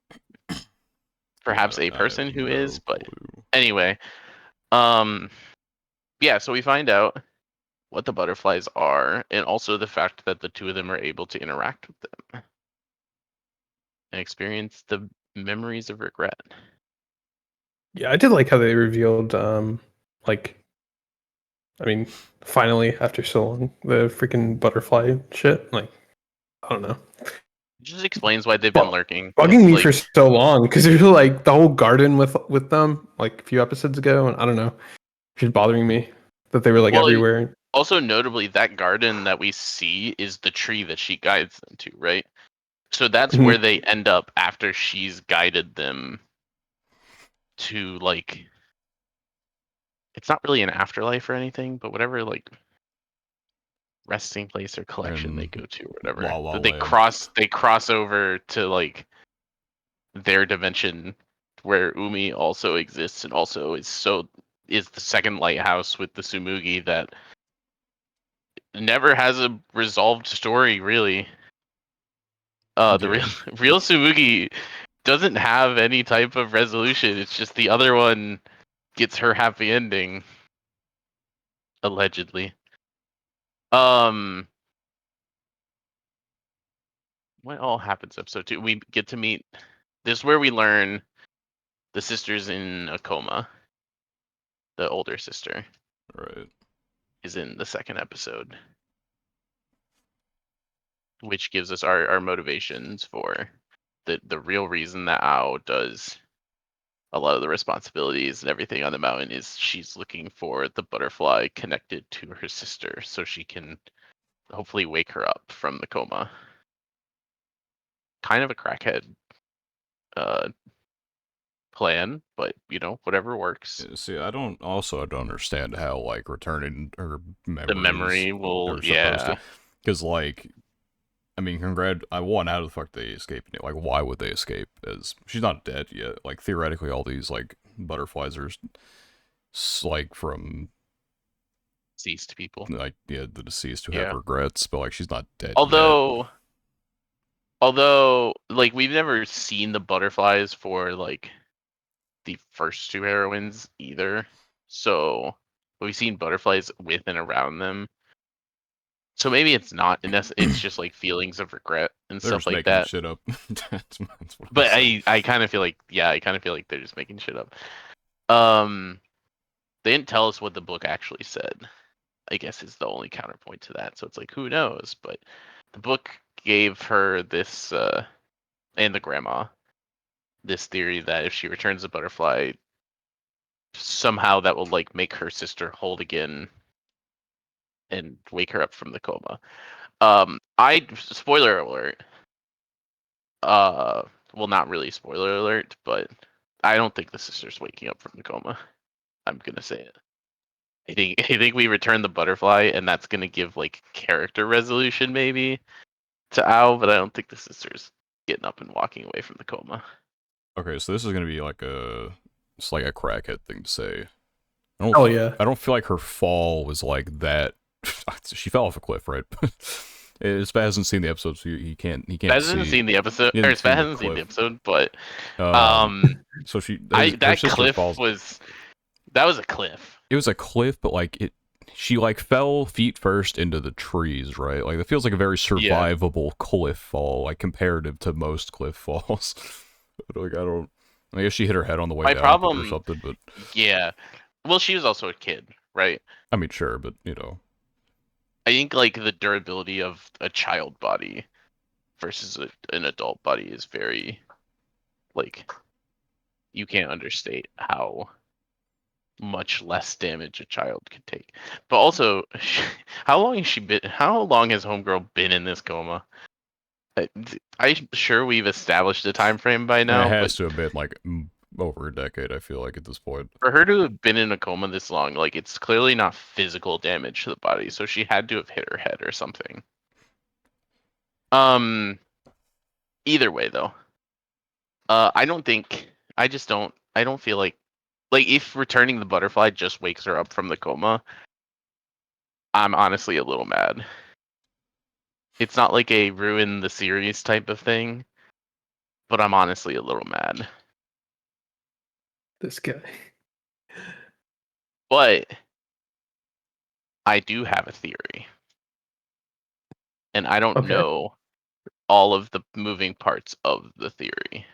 Perhaps a I have person who is, no but clue. anyway, um, yeah. So we find out what the butterflies are, and also the fact that the two of them are able to interact with them and experience the memories of regret. Yeah, I did like how they revealed, like, I mean, finally after so long, the freaking butterfly shit. Like, I don't know, It just explains why they've been Bu- lurking. bugging me for Like, so long because there's like the whole garden with them like a few episodes ago, and I don't know, it's just bothering me that they were like well, everywhere. also notably, that garden that we see is the tree that she guides them to, right? So that's Mhm. where they end up after she's guided them to, like, it's not really an afterlife or anything, but whatever, like, resting place or collection they And go to or whatever. La La That Land. they cross over to, like, their dimension where Umi also exists and also is the second lighthouse with the Sumugi that never has a resolved story, really. The Yeah. real Sumugi doesn't have any type of resolution. It's just the other one gets her happy ending, allegedly. Um, what all happens episode 2? We get to meet. This is where we learn the sister's in a coma. The older sister Right. is in the second episode, which gives us our motivations for the real reason that Ao does a lot of the responsibilities and everything on the mountain is she's looking for the butterfly connected to her sister so she can hopefully wake her up from the coma. Kind of a crackhead uh, plan, but whatever works. See, I don't understand how like returning her The memories memory will, are supposed to, yeah, because like I mean, I want how the fuck they escaping it? Like, why would they escape? As she's not dead yet. Like theoretically, all these like butterflies are like from deceased people. like the deceased who have Yeah. regrets, but like she's not dead yet. Although, like, we've never seen the butterflies for, like, the first two heroines either. So we've seen butterflies with and around them. So maybe it's not, and it's just like feelings of regret and They're stuff just like making that. shit up. That's what I'm But saying. I kind of feel like, yeah, I kind of feel like they're just making shit up. Um, they didn't tell us what the book actually said. I guess is the only counterpoint to that. So it's like, who knows? But the book gave her this, and the grandma, this theory that if she returns the butterfly, somehow that will like make her sister whole again and wake her up from the coma. I spoiler alert. Uh, well, not really spoiler alert, but I don't think the sister's waking up from the coma. I'm gonna say it. I think we return the butterfly, and that's gonna give like character resolution maybe to Ao, but I don't think the sister's getting up and walking away from the coma. Okay, so this is gonna be like it's like a crackhead thing to say. Oh yeah, I don't feel like her fall was like that. She fell off a cliff, right? Spat hasn't seen the episode, so he can't Spaz hasn't see. seen the episode, He or hasn't Spaz seen the hasn't seen the cliff. episode, but Um, um, so her that sister cliff falls. was that was a cliff. It was a cliff, but like she like fell feet first into the trees, right? Like it feels like a very Yeah, survivable cliff fall, like comparative to most cliff falls. But, like I don't. I guess she hit her head on the way my down or problem. something, but Yeah, well, she was also a kid, right? I mean, sure, but I think like the durability of a child body versus an adult body is very like you can't understate how much less damage a child could take. But also, how long has she been? How long has Homegirl been in this coma? I'm sure we've established a time frame by it now, but has to have been like over a decade. I feel like at this point. for her to have been in a coma this long, like it's clearly not physical damage to the body, so she had to have hit her head or something. Either way though. I don't think I just don't I don't feel like if returning the butterfly just wakes her up from the coma, I'm honestly a little mad. It's not like a ruin the series type of thing, but I'm honestly a little mad. This guy. But I do have a theory, and I don't Okay. know all of the moving parts of the theory.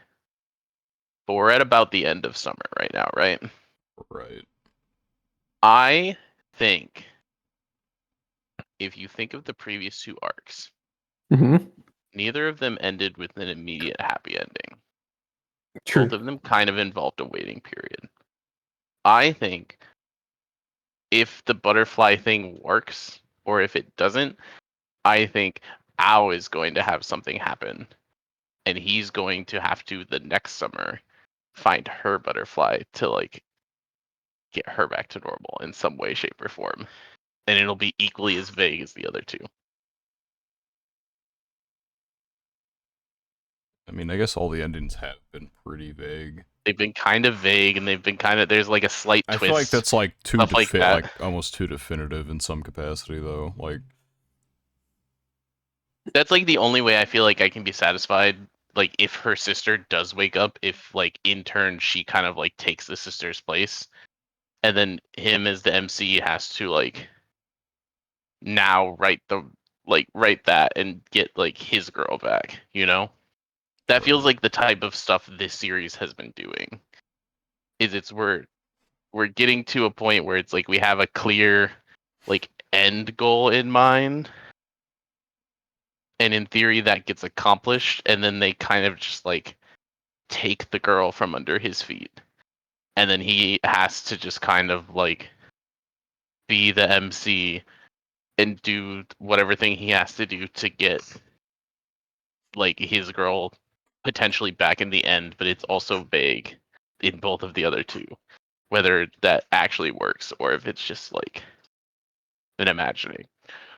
But we're at about the end of summer right now, right? Right. I think if you think of the previous two arcs, Mm-hmm. neither of them ended with an immediate happy ending. True. Both of them kind of involved a waiting period. I think if the butterfly thing works, or if it doesn't, I think Ao is going to have something happen, and he's going to have to the next summer find her butterfly to like get her back to normal in some way, shape, or form, and it'll be equally as vague as the other two. I mean, I guess all the endings have been pretty vague. They've been kind of vague, and they've been kind of there's like a slight I feel like twist, that's like stuff like that. like almost too definitive in some capacity, though. Like, That's like the only way I feel like I can be satisfied. Like if her sister does wake up, if like in turn she kind of like takes the sister's place, and then him as the MC has to like now write that and get like his girl back, you know? That feels right. like the type of stuff this series has been doing. We're getting to a point where it's like we have a clear like end goal in mind, and in theory that gets accomplished, and then they kind of just like take the girl from under his feet, and then he has to just kind of like be the MC and do whatever thing he has to do to get like his girl potentially back in the end, but it's also vague in both of the other two whether that actually works or if it's just like an imagining.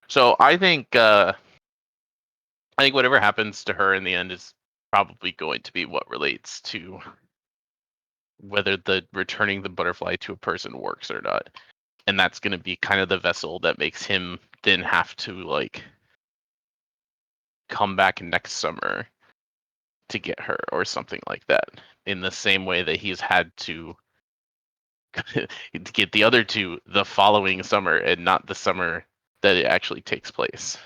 So I think whatever happens to her in the end is probably going to be what relates to whether the returning the butterfly to a person works or not. And that's going to be kind of the vessel that makes him then have to like come back next summer to get her or something like that, in the same way that he's had to get the other two the following summer and not the summer that it actually takes place.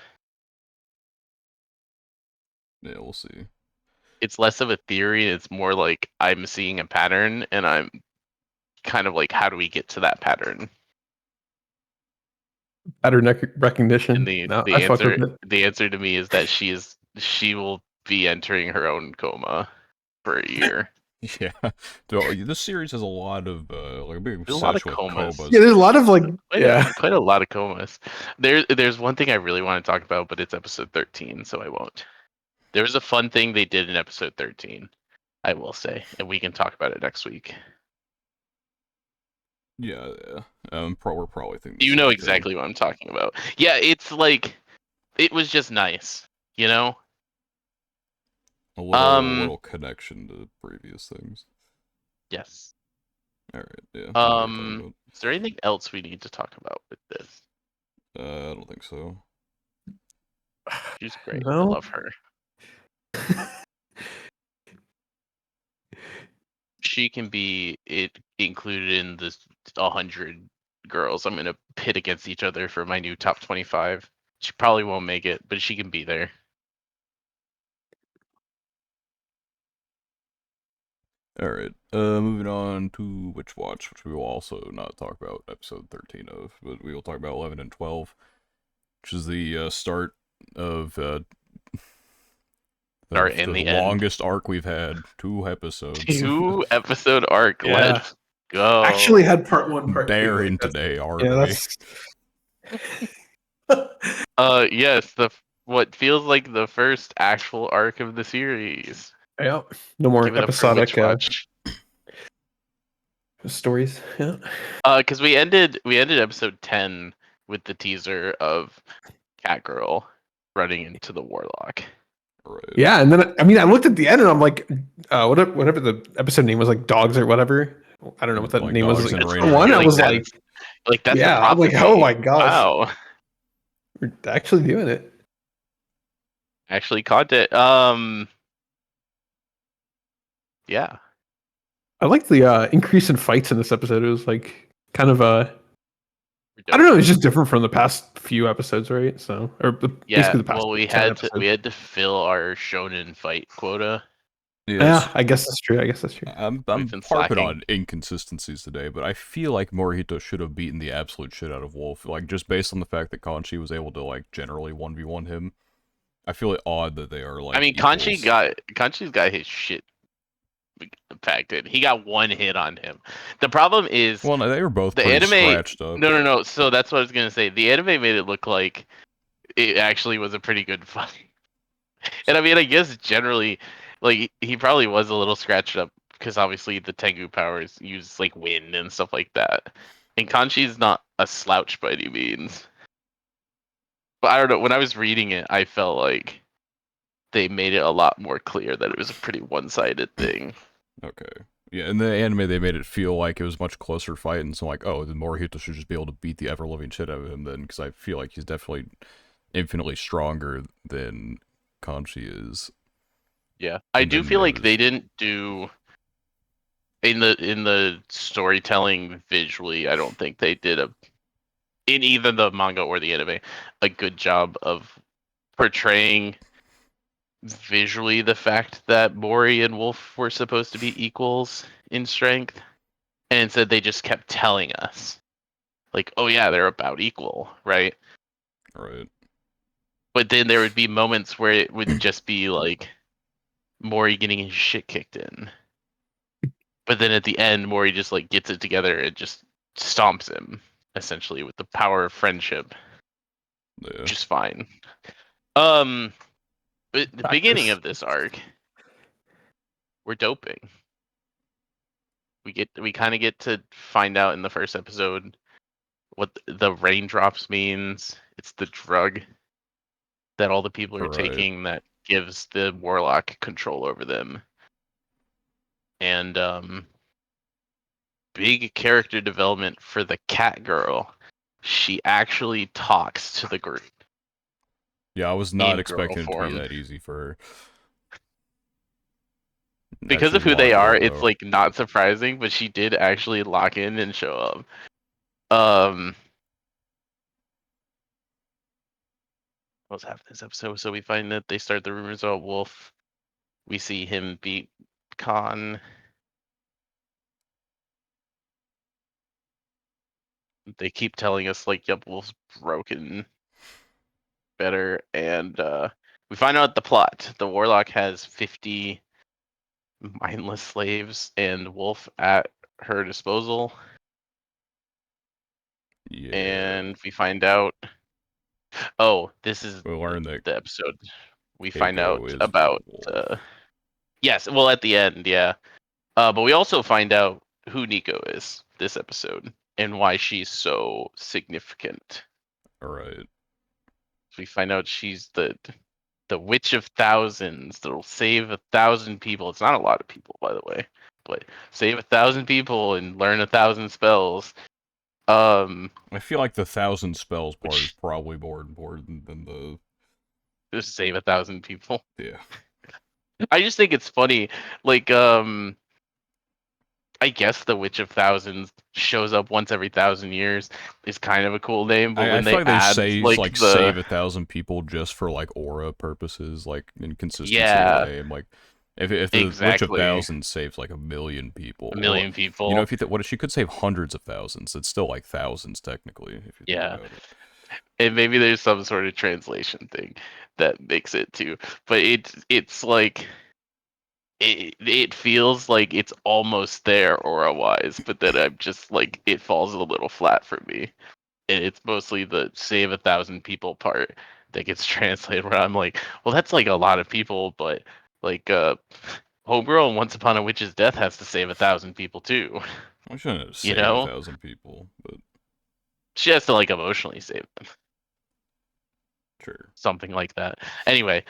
Yeah, we'll see. It's less of a theory, it's more like I'm seeing a pattern and I'm kind of like, how do we get to that pattern? Pattern And recognition. No, I fuck with it. the answer to me is that she will be entering her own coma for a year. Yeah, so, this series has a lot of like a big There's a lot of obsession with comas. Yeah, comas. there's a lot of like, yeah. Quite a lot of comas. There's one thing I really want to talk about, but it's episode 13, so I won't. There was a fun thing they did in episode 13, I will say, and we can talk about it next week. Yeah, yeah. We're probably thinking the You know same thing. exactly what I'm talking about. Yeah, it's like it was just nice, you know? A Um little connection to previous things. yes. All right, yeah, I know what you're talking about. Is there anything else we need to talk about with this? I don't think so. She's great. I No. love her. She can be included in this 100 girls I'm gonna pit against each other for my new top 25. She probably won't make it, but she can be there. All right. Moving on to Witch Watch, which we will also not talk about episode 13 of, but we will talk about 11 and 12, which is the start of Start in the the end. longest arc we've had, 2 episodes. 2 episode arc. Yeah. Let's go. Actually had part one, part two. Like Daring that's today, aren't yeah, we? that's Yes, the what feels like the first actual arc of the series. yeah. No more Give it up for Witch episodic Watch. stories. Yeah. Because we ended episode 10 with the teaser of Catgirl running into the Warlock. Right. Yeah, and then I mean, I looked at the end and I'm like, whatever the episode name was, like dogs or whatever. I don't know what that Like name was. dogs Like, and that's That's the one. I rainbows. really was sense. like, Like that's the yeah, I'm like, oh prophecy. my gosh, Wow. we're actually doing it. Actually caught it. Yeah. I like the increase in fights in this episode. It was like kind of We're I don't know. doping. It's just different from the past few episodes, right? So, Yeah, basically the past well, we 10 had to episodes. fill our shonen fight quota. Yes. Yeah, I guess that's true. I guess that's true. We've I'm been harping slacking. on inconsistencies today, but I feel like Morihito should have beaten the absolute shit out of Wolf. Like just based on the fact that Kanchi was able to like generally 1v1 him. I feel it odd that they are I like mean, equals. Kanchi's got his shit impacted. He got one hit on him. The problem is Well, no, they were both the pretty anime. scratched up. No, no, no. So that's what I was gonna say. The anime made it look like it actually was a pretty good fight. And I mean, I guess generally, like he probably was a little scratched up because obviously the Tengu powers use like wind and stuff like that. And Kanchi's not a slouch by any means. But I don't know. When I was reading it, I felt like they made it a lot more clear that it was a pretty one-sided thing. Okay. Yeah, in the anime they made it feel like it was a much closer fight, and so like, oh, then Morihito should just be able to beat the ever living shit out of him then, because I feel like he's definitely infinitely stronger than Kanchi is. Yeah, I And do then feel it like they was didn't do in the storytelling visually. I don't think they did a in either the manga or the anime a good job of portraying visually the fact that Mori and Wolf were supposed to be equals in strength, and instead they just kept telling us like, oh yeah, they're about equal, right? right. But then there would be moments where it would just be like Mori getting his shit kicked in. But then at the end, Mori just like gets it together and just stomps him essentially with the power of friendship, Yeah. which is fine. Um, but the beginning Practice. of this arc, we're doping. We kind of get to find out in the first episode what the raindrops means. It's the drug that all the people are Right. taking that gives the warlock control over them. And big character development for the cat girl. She actually talks to the group Yeah, I was not in girl expecting it to be form. that easy for her. Because Actually of who they lock are, in it's though. like not surprising, but she did actually lock in and show up. Um, what was happening this episode? So we find that they start the rumors about Wolf. We see him beat Khan. They keep telling us like, "Yep, Wolf's broken, better," and we find out the plot. The Warlock has 50 mindless slaves and Wolf at her disposal, Yeah. and we find out. Oh, this is We learned that the episode. We find Keiko out is about. Wolf. Yes, well, at the end, yeah. But we also find out who Nico is this episode and why she's so significant. Alright. We find out she's the witch of thousands that'll save 1,000 people. It's not a lot of people, by the way, but save 1,000 people and learn 1,000 spells. I feel like the 1,000 spells part is Which probably more important than the just save 1,000 people. yeah. I just think it's funny, like I guess the Witch of Thousands shows up once every 1,000 years is kind of a cool name, but I when feel they like they add say like like the save 1,000 people just for like aura purposes, like inconsistency of the yeah, name. Like if the Witch of exactly, Thousands saved like 1,000,000 people, a or million you know, people. if you what if she could save hundreds of thousands? It's still like thousands technically if you think Yeah, about it. and maybe there's some sort of translation thing that makes it too, but it's like it feels like it's almost there aura wise, but then I'm just like it falls a little flat for me. And it's mostly the save 1,000 people part that gets translated where I'm like, well, that's like a lot of people, but like Homegirl and Once Upon a Witch's Death has to save 1,000 people too. I shouldn't You save know? 1,000 people, but She has to like emotionally save them. sure. Something like that. Anyway,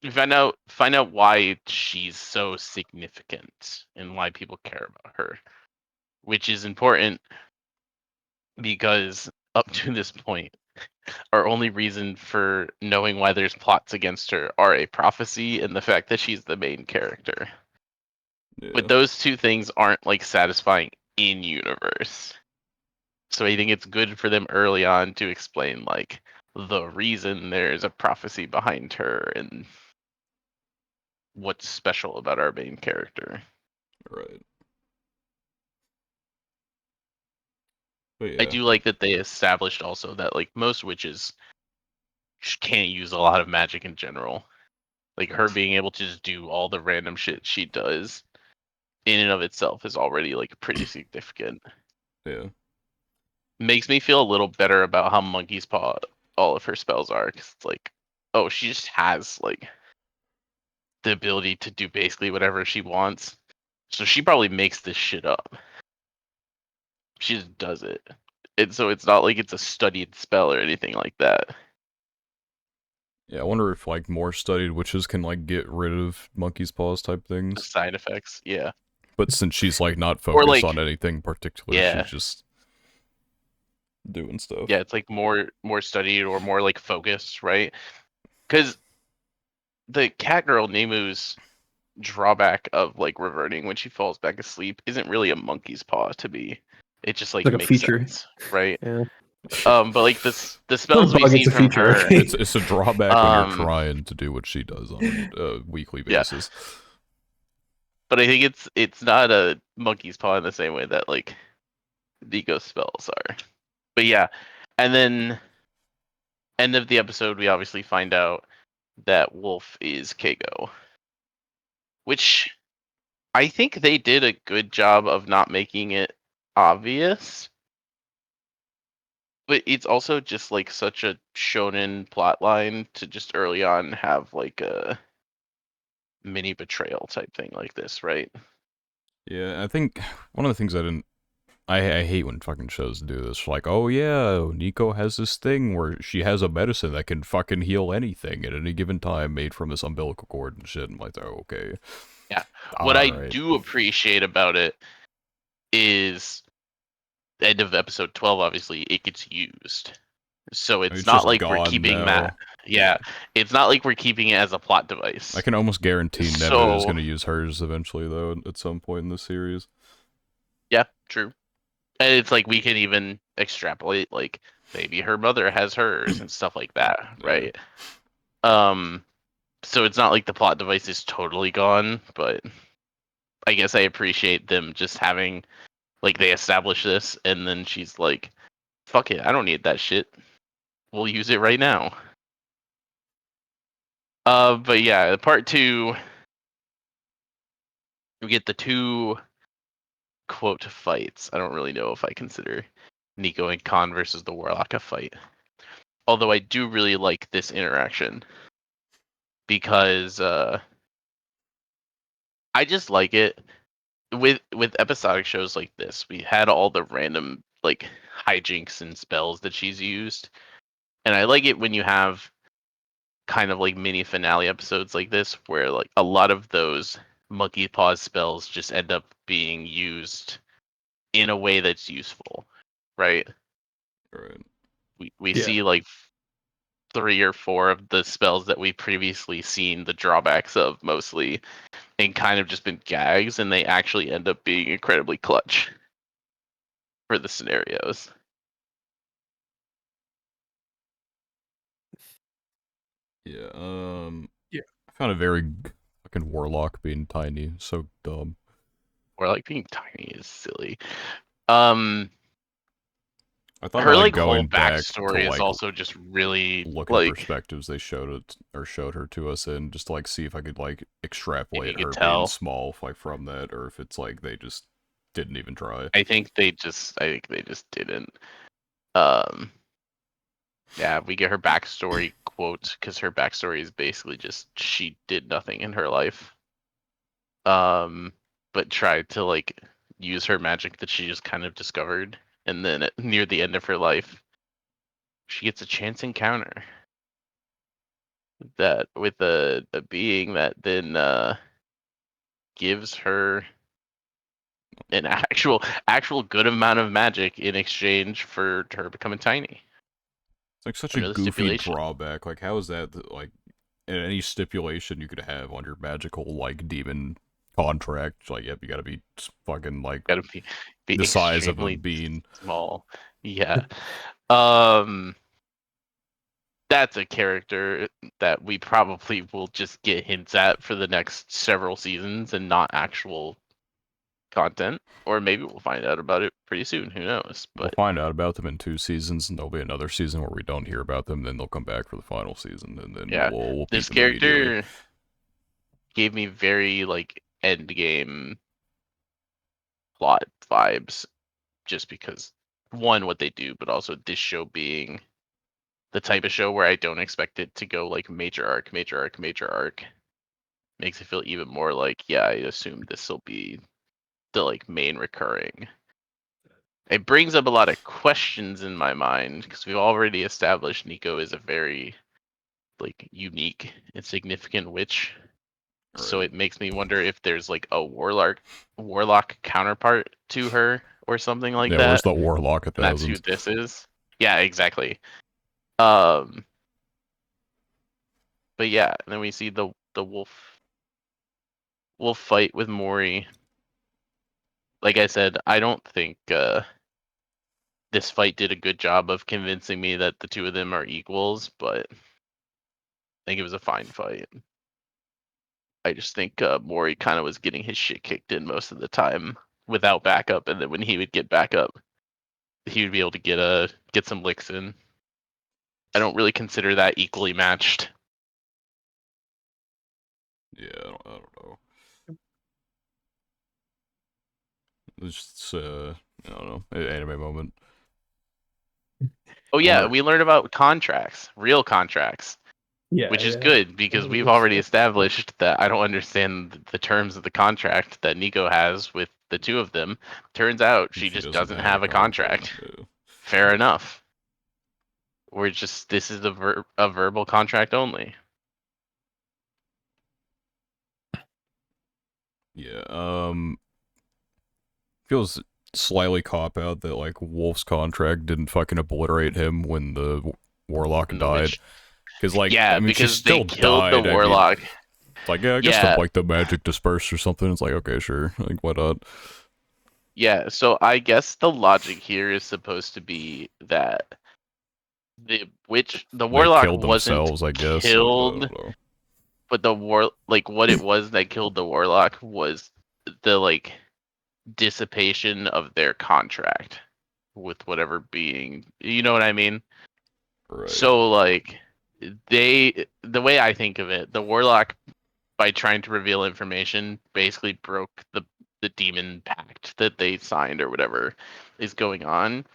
we find out why she's so significant and why people care about her, which is important because up to this point, our only reason for knowing why there's plots against her are a prophecy and the fact that she's the main character. Yeah. But those two things aren't like satisfying in universe. So I think it's good for them early on to explain like the reason there's a prophecy behind her and what's special about our main character. Right. But I yeah. do like that they established also that like most witches can't use a lot of magic in general. Like her being able to just do all the random shit she does in and of itself is already like pretty significant. Yeah. Makes me feel a little better about how Monkey's Paw all of her spells are, because it's like, oh, she just has like the ability to do basically whatever she wants. So she probably makes this shit up. She just does it. And so it's not like it's a studied spell or anything like that. Yeah, I wonder if like more studied witches can like get rid of monkey's paws type The things. side effects, yeah. But since she's like not Or focused like, on anything particular, she's yeah, just doing yeah, stuff. it's like more studied or more like focused, right? Because the cat girl Nemu's drawback of like reverting when she falls back asleep isn't really a monkey's paw to me. It just It's like like a makes feature. sense, right? Yeah. But like the It's not a spells we've bug, it's seen a from feature. her, Okay. It's a drawback when you're um, trying to do what she does on a weekly yeah. basis. But I think it's not a monkey's paw in the same way that like Nico spells are. But yeah, and then end of the episode, we obviously find out that Wolf is Keiko, which I think they did a good job of not making it obvious. But it's also just like such a shonen plot line to just early on have like a mini betrayal type thing like this, right? Yeah, I think one of the things I hate when fucking shows do this. Like, oh yeah, Nico has this thing where she has a medicine that can fucking heal anything at any given time made from this umbilical cord and shit. I'm like, oh, okay. Yeah. What I Alright. do appreciate about it is the end of episode 12, obviously, it gets used. So it's It's not just like we're gone keeping that. now. Yeah. It's not like we're keeping it as a plot I device. can almost guarantee Neva is So, going to use hers eventually, though, at some point in the series. yeah, true. And it's like we can even extrapolate, like, maybe her mother has hers and stuff like that, Yeah. right? So it's not like the plot device is totally gone, but I guess I appreciate them just having like they establish this and then she's like, fuck it, I don't need that shit. We'll use it right now. But yeah, part two, we get the two quote fights. I don't really know if I consider Nico and Khan versus the Warlock a fight. Although I do really like this interaction because I just like it with episodic shows like this. We had all the random like hijinks and spells that she's used, and I like it when you have kind of like mini finale episodes like this where like a lot of those monkey paw spells just end up being used in a way that's useful, right? Right. We Yeah. see like 3 or 4 of the spells that we previously seen the drawbacks of mostly and kind of just been gags, and they actually end up being incredibly clutch for the scenarios. Yeah, Yeah. I found it very fucking Warlock being tiny. So dumb. Or like being tiny is silly. Um, I thought about her like like whole going back to backstory is like also just really look at the like perspectives they showed it or showed her to us in, just to like see if I could like if you extrapolate could her being tell. small like from that, or if it's like they just didn't even try. I think they just didn't. Um, yeah, we get her backstory quote because her backstory is basically just she did nothing in her life. But tried to like use her magic that she just kind of discovered, and then near the end of her life, she gets a chance encounter that with a being that then gives her an actual good amount of magic in exchange for her becoming tiny. It's like such a Under the goofy stipulation. drawback. Like, how is that like in any stipulation you could have on your magical like demon contract? Like, yep, you gotta be fucking like Gotta be the size of a extremely bean. small. Yeah. Um that's a character that we probably will just get hints at for the next several seasons and not actual content. Or maybe we'll find out about it pretty soon. Who knows? We'll But find out about them in 2 seasons, and there'll be another season where we don't hear about them. Then they'll come back for the final season, and then yeah, we'll peep this them immediately. character gave me very like end game plot vibes just because one, what they do, but also this show being the type of show where I don't expect it to go like major arc, major arc, major arc. Makes it feel even more like, yeah, I assume this will be the like main recurring. It brings up a lot of questions in my mind because we've already established Nico is a very like unique and significant witch. So Right. it makes me wonder if there's like a warlock counterpart to her or something like Yeah, where's that. the Warlock And that's who 1000? this is. Yeah, exactly. Um but yeah, and then we see the wolf fight with Mori. Like I said, I don't think this fight did a good job of convincing me that the two of them are equals, but I think it was a fine fight. I just think Mori kind of was getting his shit kicked in most of the time without backup, and then when he would get back up, he would be able to get some licks in. I don't really consider that equally matched. Yeah, I don't know. It's just, I don't know, anime moment. Oh yeah, Or we learned about contracts, real contracts, Yeah, which is yeah. good because That was we've good already stuff. established that I don't understand the terms of the contract that Nico has with the two of them. Turns out she she just doesn't doesn't have a have a contract. contract. Yeah. Fair enough. We're just this is a verbal contract only. Yeah. Feels slightly cop out that like Wolf's contract didn't fucking obliterate him when the Warlock And the died. witch, Because like, I yeah, mean, she because they still killed the died. I mean, warlock. it's like, yeah, I guess the Yeah, like the magic dispersed or something. It's like, okay, sure, like why not? yeah. So I guess the logic here is supposed to be that the They warlock killed wasn't themselves, I guess. I killed, don't know. but like what it was that killed the warlock was the like dissipation of their contract with whatever being. You know what I mean? Right. So like the way I think of it, the warlock by trying to reveal information basically broke the demon pact that they signed or whatever is going on,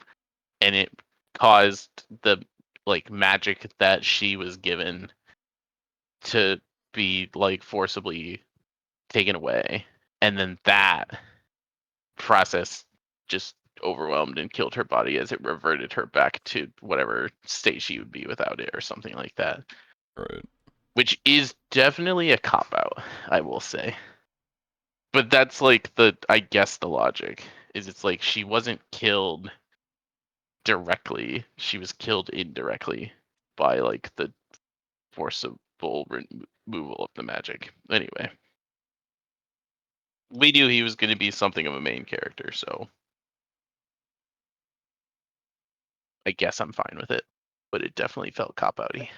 and it caused the like magic that she was given to be like forcibly taken away, and then that process just overwhelmed and killed her body as it reverted her back to whatever state she would be without it or something like that, Right. which is definitely a cop out, I will say. But that's like I guess the logic is it's like she wasn't killed directly, she was killed indirectly by like the forcible removal of the magic. Anyway, we knew he was going to be something of a main character, so I guess I'm fine with it. But it definitely felt cop outy.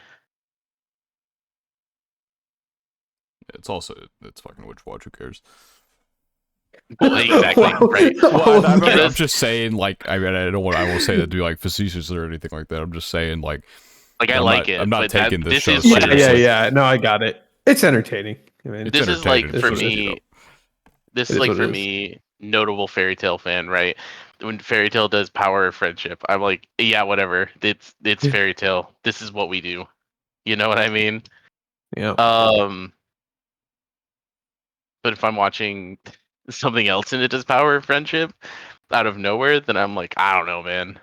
It's also it's fucking Witch Watch. Who cares? Well, exactly, Wow. right? Well, I'm, I'm, I'm Because just saying, like, I mean, I won't say that to be like facetious or anything like that. I'm just saying, like, like I like I'm it, not but that taking this this show is what it Yeah, is. seriously. yeah. No, I got it. It's entertaining. I mean, It's This is like entertaining it's for for what it is. you know. me. This It is is like what for it is. me, notable fairy tale fan, right? When fairy tale does power of friendship, I'm like, yeah, whatever. It's fairy tale. This is what we do. You know what I mean? Yeah. Um, but if I'm watching something else and it does power of friendship out of nowhere, then I'm like, I don't know, man.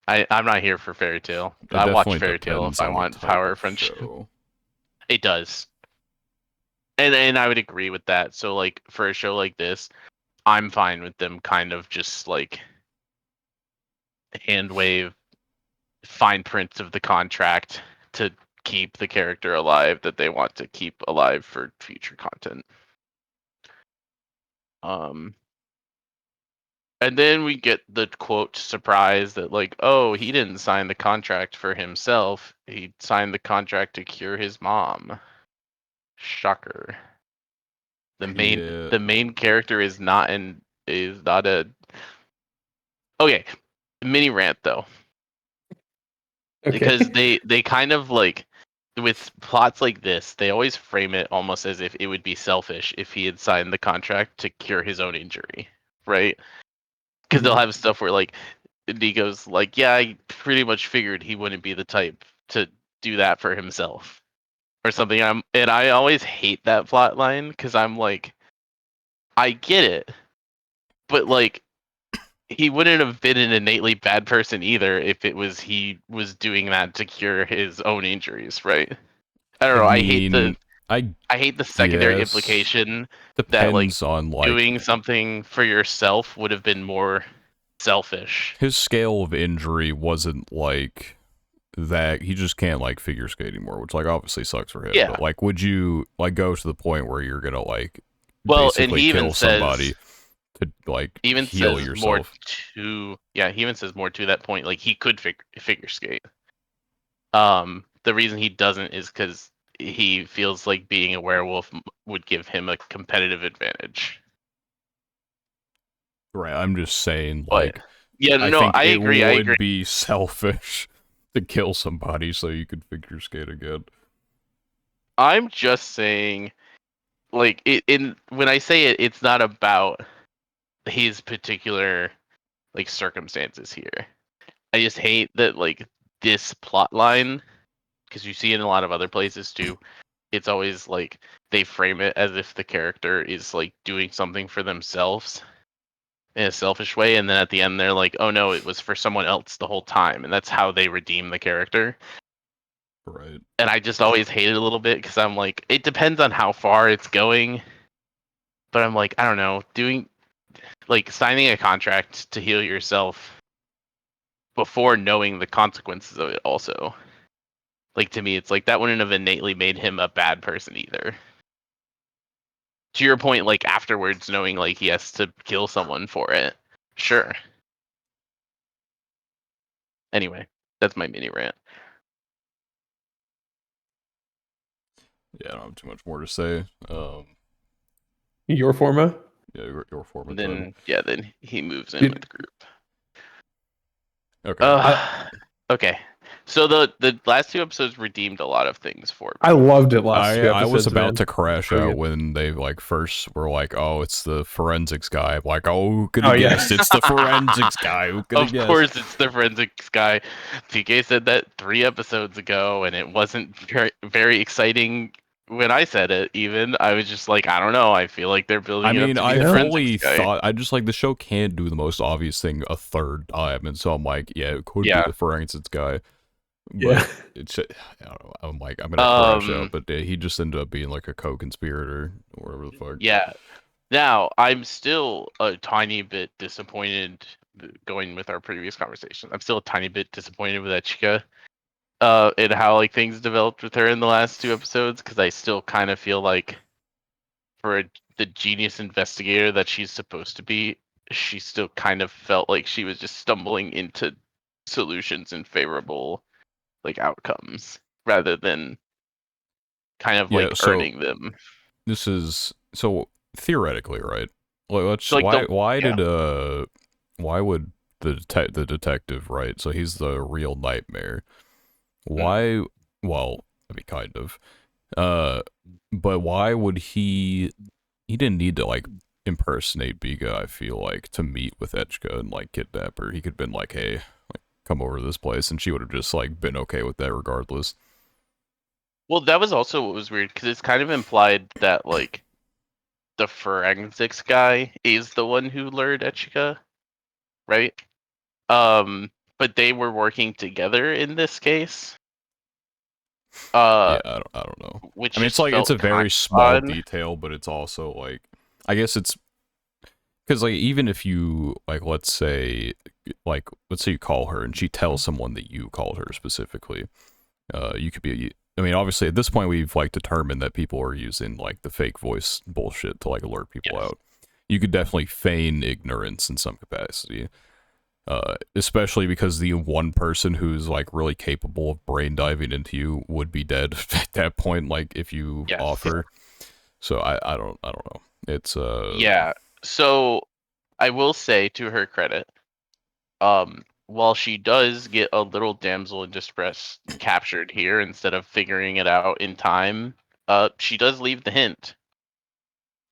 I'm not here for fairy tale. It I watch definitely fairy tale if depends I on the want type power of of friendship. show. It does. And I would agree with that. So like for a show like this, I'm fine with them kind of just like hand wave fine print of the contract to keep the character alive that they want to keep alive for future content. And then we get the quote surprise that like, oh, he didn't sign the contract for himself. He signed the contract to cure his mom. Shocker. Yeah. The main character is not a okay. Mini rant though. Because Okay. they kind of like with plots like this, they always frame it almost as if it would be selfish if he had signed the contract to cure his own injury, right? Because they'll Mhm. have stuff where like Nico's like, yeah, I pretty much figured he wouldn't be the type to do that for himself or something. And I always hate that plot line because I'm like, I get it, but like he wouldn't have been an innately bad person either if it was he was doing that to cure his own injuries, right? I don't I know. mean, I I hate the secondary guess implication that like depends on like doing something for yourself would have been more selfish. his scale of injury wasn't like that. He just can't like figure skate anymore, which like obviously sucks for him. Yeah. But like, would you like go to the point where you're gonna like Well, and basically kill somebody to like even heal says more yourself? to yeah, he even says more to that point. Like he could figure skate. The reason he doesn't is because he feels like being a werewolf would give him a competitive advantage. Right. I'm just saying, But like, yeah, I no, think I it agree. I agree. would be selfish to kill somebody so you could figure skate again. I'm just saying, like, in when I say it, it's not about his particular like circumstances here. I just hate that like this plot line because you see it in a lot of other places too. It's always like they frame it as if the character is like doing something for themselves in a selfish way, and then at the end they're like, "Oh no, it was for someone else the whole time," and that's how they redeem the character. Right. And I just always hate it a little bit because I'm like, it depends on how far it's going, but I'm like, I don't know, doing like signing a contract to heal yourself before knowing the consequences of it also. Like to me, it's like that wouldn't have innately made him a bad person either. To your point, like afterwards knowing like he has to kill someone for it. Sure. Anyway, that's my mini rant. Yeah, I don't have too much more to say. Your format? Yeah, your format then. Then yeah, then he moves in with Dude, the group. Okay. I Uh okay. So the last two episodes redeemed a lot of things for I me. loved it last two I was episodes, about man. to crash So out good. when they like first were like, "Oh, it's the forensics guy." I'm like, "Oh, who could Oh have yeah. guessed? It's the forensics guy. Who could have Of guessed?" course, it's the forensics guy. TK said that 3 episodes ago, and it wasn't very exciting when I said it. Even I was just like, I don't know. I feel like they're I building it up mean, to be I the Yeah. forensics fully guy. thought I just like the show can't do the most obvious thing a third time, and so I'm like, yeah, it could be Yeah. the forensics guy, but Yeah. it's I don't know. I'm like, I'm gonna crash out, Um. but he just ended up being like a co-conspirator or whatever the fuck. Yeah. Now I'm still a tiny bit disappointed. Going with our previous conversation, I'm still a tiny bit disappointed with Echika. And how like things developed with her in the last 2 episodes, because I still kind of feel like for the genius investigator that she's supposed to be, she still kind of felt like she was just stumbling into solutions and favorable like outcomes rather than kind of Yeah, like so earning them. this is so theoretically, right? Like, let's So like the why yeah. did why would the detective, right? So he's the real nightmare. Mm. Why? Well, I mean, kind of. Uh, but why would he? He didn't need to like impersonate Biga. I feel like to meet with Echka and like kidnap her. He could have been like, hey, like come over to this place, and she would have just like been okay with that regardless. Well, that was also what was weird because it's kind of implied that like the forensics guy is the one who lured Echika, right? But they were working together in this case. Uh, Yeah, I don't know. which I mean, it's just like it's felt a kind very of small odd. detail, but it's also like, I guess it's because like even if you like, let's say you call her and she tells someone that you called her specifically, you could be. I mean, obviously at this point we've like determined that people are using like the fake voice bullshit to like alert people Yes. out. You could definitely feign ignorance in some capacity. Especially because the one person who's like really capable of brain diving into you would be dead at that point. Like if you Yes. offer, so I don't know. It's Yeah. So I will say to her credit, while she does get a little damsel in distress captured here instead of figuring it out in time, she does leave the hint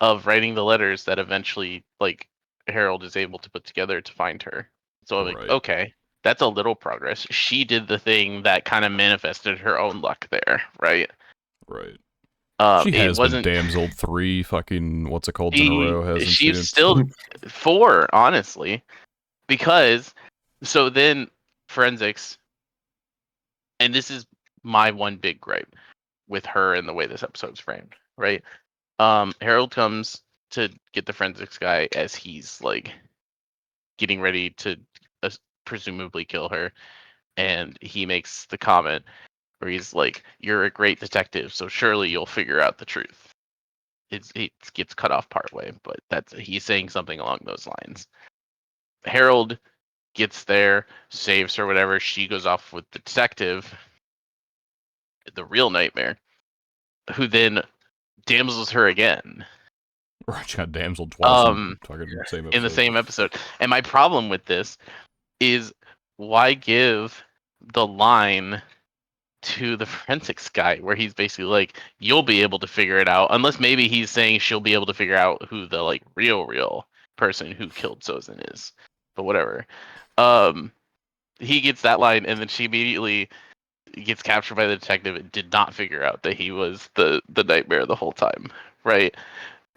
of writing the letters that eventually like Harold is able to put together to find her. So I'm like, right, okay, that's a little progress. She did the thing that kind of manifested her own luck there, right? right. She It has been wasn't damseled three fucking what's it called in a row, hasn't she's she? still four, honestly, because so then forensics, and this is my one big gripe with her and the way this episode's framed, right? Harold comes to get the forensics guy as he's like getting ready to uh, presumably kill her, and he makes the comment where he's like, "You're a great detective, so surely you'll figure out the truth." It gets cut off partway, but that's he's saying something along those lines. Harold gets there, saves her, whatever. She goes off with the detective, the real nightmare, who then damsels her again. Right, she got damseled twice in Um, fucking same in the episode. same episode. And my problem with this is why give the line to the forensics guy where he's basically like, you'll be able to figure it out, unless maybe he's saying she'll be able to figure out who the like real person who killed Sozin is. But whatever. Um, he gets that line, and then she immediately gets captured by the detective and did not figure out that he was the nightmare the whole time, right?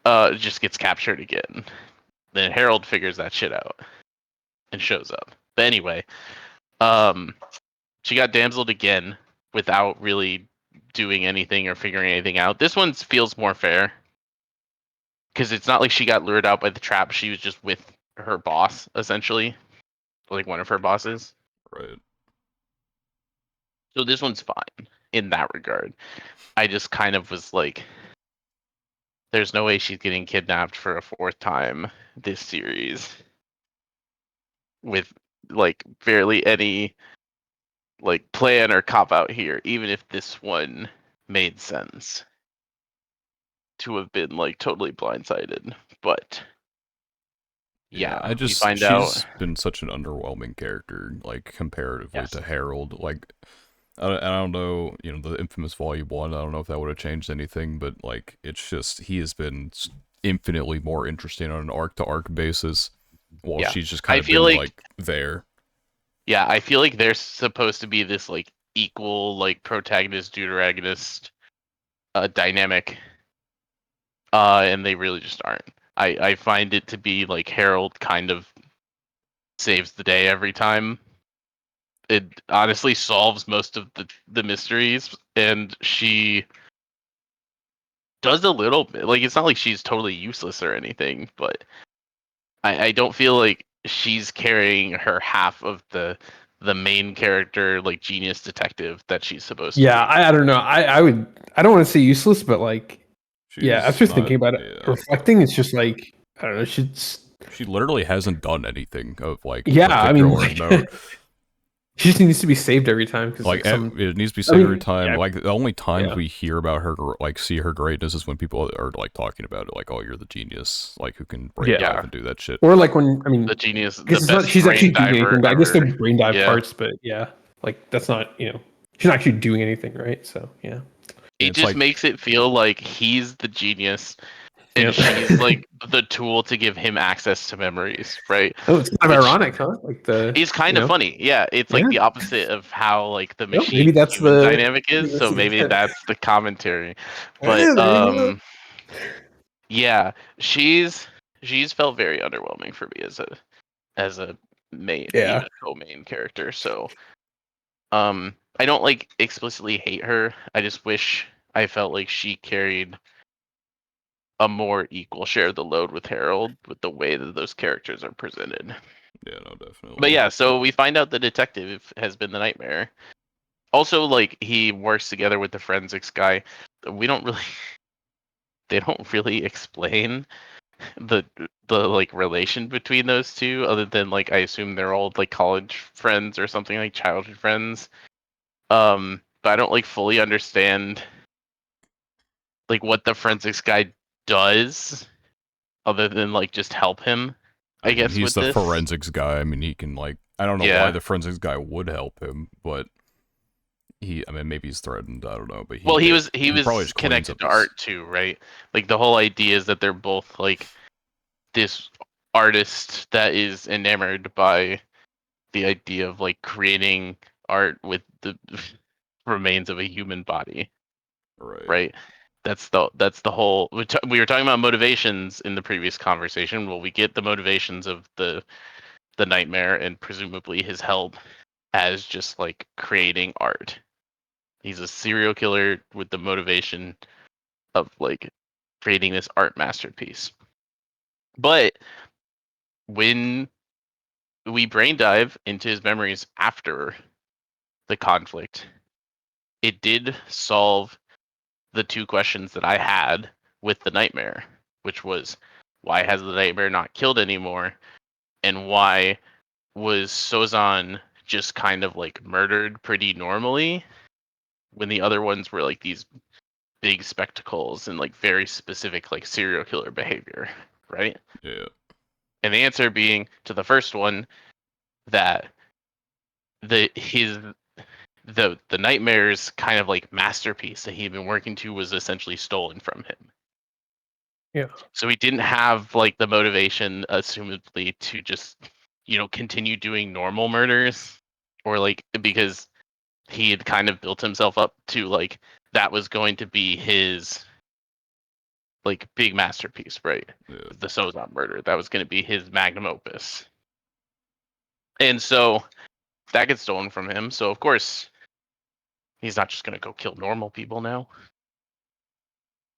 Just gets captured again. Then Harold figures that shit out and shows up. But anyway, um, she got damseled again without really doing anything or figuring anything out. This one feels more fair because it's not like she got lured out by the trap. She was just with her boss, essentially, like one of her bosses. Right. So this one's fine in that regard. I just kind of was like, there's no way she's getting kidnapped for a fourth time this series with like barely any like plan or cop out here, even if this one made sense to have been like totally blindsided. But Yeah, yeah, we find out. she's been such an underwhelming character, like comparatively Yes. to Harold. Like I don't know, the infamous Volume 1, I don't know if that would have changed anything, but like it's just he has been infinitely more interesting on an arc to arc basis, while Yeah. she's just kind I of feel been like like there. I feel like they're supposed to be this like equal like protagonist deuteragonist dynamic, and they really just aren't. I find it to be like Harold kind of saves the day every time. It honestly solves most of the mysteries, and she does a little bit. Like it's not like she's totally useless or anything, but I don't feel like she's carrying her half of the main character like genius detective that she's supposed to Yeah, be. I don't know. I don't want to say useless, but like yeah, She's after not. thinking about it, Yeah, reflecting, it's just like I don't know. she literally hasn't done anything of like Yeah, I mean, particular like note. she just needs to be saved every time because Like like some. it needs to be I said every mean, time. yeah, Like the only times yeah, we hear about her, like see her greatness, is when people are like talking about it, like, "Oh, you're the genius, like who can brain yeah. dive Yeah, and do that shit." Or like when I the mean, genius, because the it's not best she's brain actually doing diver anything. But I guess the ever. brain dive Yeah, parts, but yeah, like that's not she's not actually doing anything, right? So yeah, it It's just like, makes it feel like he's the genius and yep. she's like the tool to give him access to memories, right? Oh, it's kind of Which ironic, huh? Like the is kind of funny. Yeah, it's yeah. like the opposite of how like the Well, maybe machine that's human the dynamic is. that's So the maybe intent. that's the commentary. But There you go. yeah, she's felt very underwhelming for me as a main, even Yeah. a co-main character. So I don't like explicitly hate her. I just wish I felt like she carried a more equal share of the load with Harold with the way that those characters are presented. Yeah, no, definitely. But yeah, so we find out the detective has been the nightmare. Also, like he works together with the forensics guy. We don't really they don't really explain the like relation between those two other than like I assume they're all like college friends or something, like childhood friends. But I don't like fully understand like what the forensics guy does other than like just help him, I I mean, guess, he's with the this. forensics guy. I mean, he can like, I don't know why Yeah. the forensics guy would help him, but I mean, maybe he's threatened. I don't know, but Well, he he probably was just cleans connected up to his. art too, right? Like the whole idea is that they're both like this artist that is enamored by the idea of like creating art with the remains of a human body, Right. right? That's the whole. We were talking about motivations in the previous conversation. Well, we get the motivations of the nightmare and presumably his help as just like creating art. He's a serial killer with the motivation of like creating this art masterpiece. But when we brain dive into his memories after the conflict, it did solve the two questions that I had with the nightmare, which was why has the nightmare not killed anymore? And why was Sozan just kind of like murdered pretty normally when the other ones were like these big spectacles and like very specific like serial killer behavior, right? Yeah. And the answer being to the first one that the nightmares kind of like masterpiece that he'd been working to was essentially stolen from him. Yeah. So he didn't have like the motivation, assumedly, to just continue doing normal murders, or like because he had kind of built himself up to like that was going to be his like big masterpiece, right? Yeah. The Sozon murder. That was going to be his magnum opus. And so that gets stolen from him. So of course he's not just going to go kill normal people now.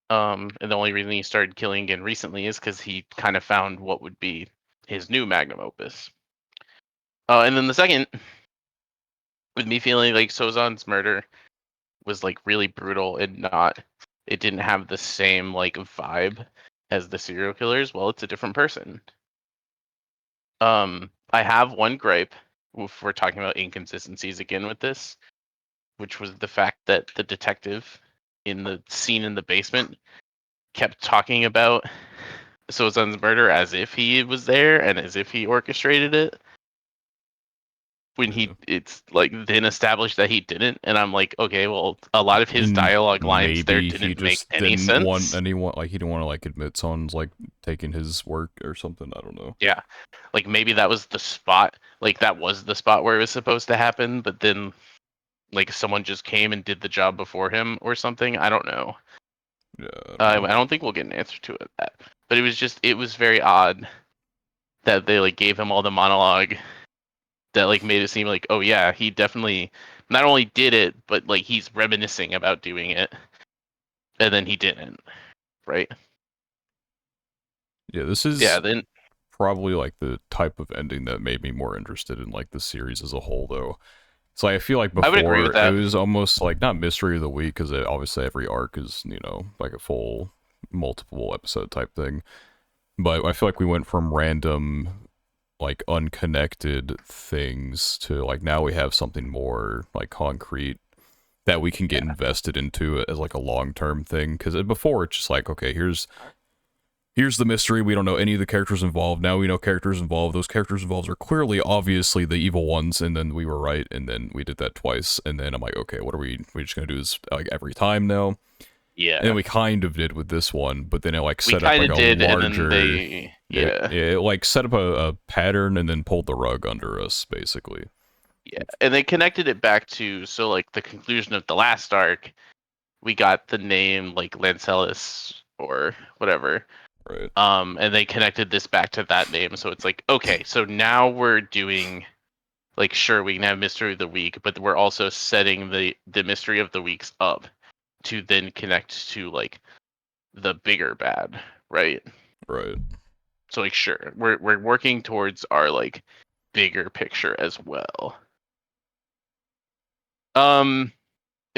And the only reason he started killing again recently is because he kind of found what would be his new magnum opus. And then the second, with me feeling like Sozan's murder was like really brutal and it didn't have the same like vibe as the serial killers. Well, it's a different person. I have one gripe if we're talking about inconsistencies again with this, which was the fact that the detective in the scene in the basement kept talking about Sozan's murder as if he was there and as if he orchestrated it. When Yeah. it's like then established that he didn't, and I'm like, okay, well, a lot of I his mean, dialogue lines there maybe he didn't make just any didn't want sense. anyone, like, he didn't want to, like, admit someone's, like, taking his work or something. I don't know. Yeah, like maybe that was the spot, like that was the spot where it was supposed to happen, but then like someone just came and did the job before him or something. I don't know. Yeah, I don't know. I don't think we'll get an answer to it that, but it was very odd that they like gave him all the monologue that like made it seem like, oh yeah, he definitely not only did it, but like he's reminiscing about doing it, and then he didn't, right? Yeah, this Yeah, is then probably, like, the type of ending that made me more interested in, like, the series as a whole, though. So I feel like I would agree with before it that. was almost like not mystery of the week because obviously every arc is like a full multiple episode type thing. But I feel like we went from random like unconnected things to like now we have something more like concrete that we can get Yeah, invested into as like a long term thing. Because before it's just like okay, here's the mystery. We don't know any of the characters involved. Now we know characters involved. Those characters involved are clearly, obviously, the evil ones. And then we were right. And then we did that twice. And then I'm like, okay, what are we just gonna do this like every time now? And then yeah, we kind of did with this one, but then it like we set up kind like of a did, and then larger. they, It, yeah, it like set up a pattern and then pulled the rug under us, basically. yeah, and they connected it back to so like the conclusion of the last arc. We got the name like Lancelis or whatever, Right. and they connected this back to that name. So it's like, okay, so now we're doing like sure we can have mystery of the week, but we're also setting the mystery of the weeks up to then connect to like the bigger bad, right? Right. So like sure, we're working towards our like bigger picture as well. And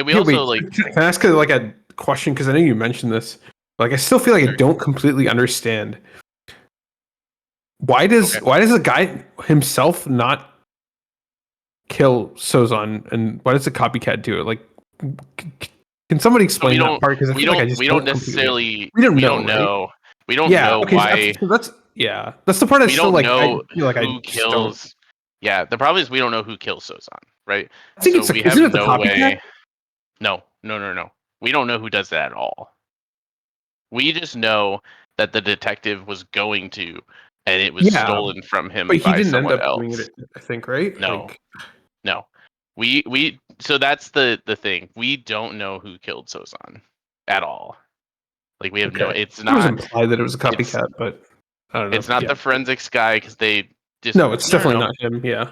we Yeah, also wait. like Can I ask like a question? Because I know you mentioned this. Like, I still feel like I Sure. don't completely understand. Okay. Why does the guy himself not kill Sozon, and why does the copycat do it? Like, can somebody So explain that part? Because I feel like I just we don't don't completely. necessarily We don't know, right? we don't Yeah. know Okay. why So that's yeah. That's the part I we still don't like. I know feel like I who just don't. kills. Yeah, the problem is we don't know who kills Sozan, right? I think So it's we a, have isn't it the no copycat? way. No, no, no, no. We don't know who does that at all. We just know that the detective was going to, and it was Yeah, stolen from but him he by didn't end someone up doing else. it. I think, right? No, Like, no. We so that's the thing. We don't know who killed Sozan at all. Like we have no. okay. It was implied that it was a It's copycat, but I don't know. it's not Yeah. the forensics guy because they just No, it's no, no, definitely no. not him. Yeah.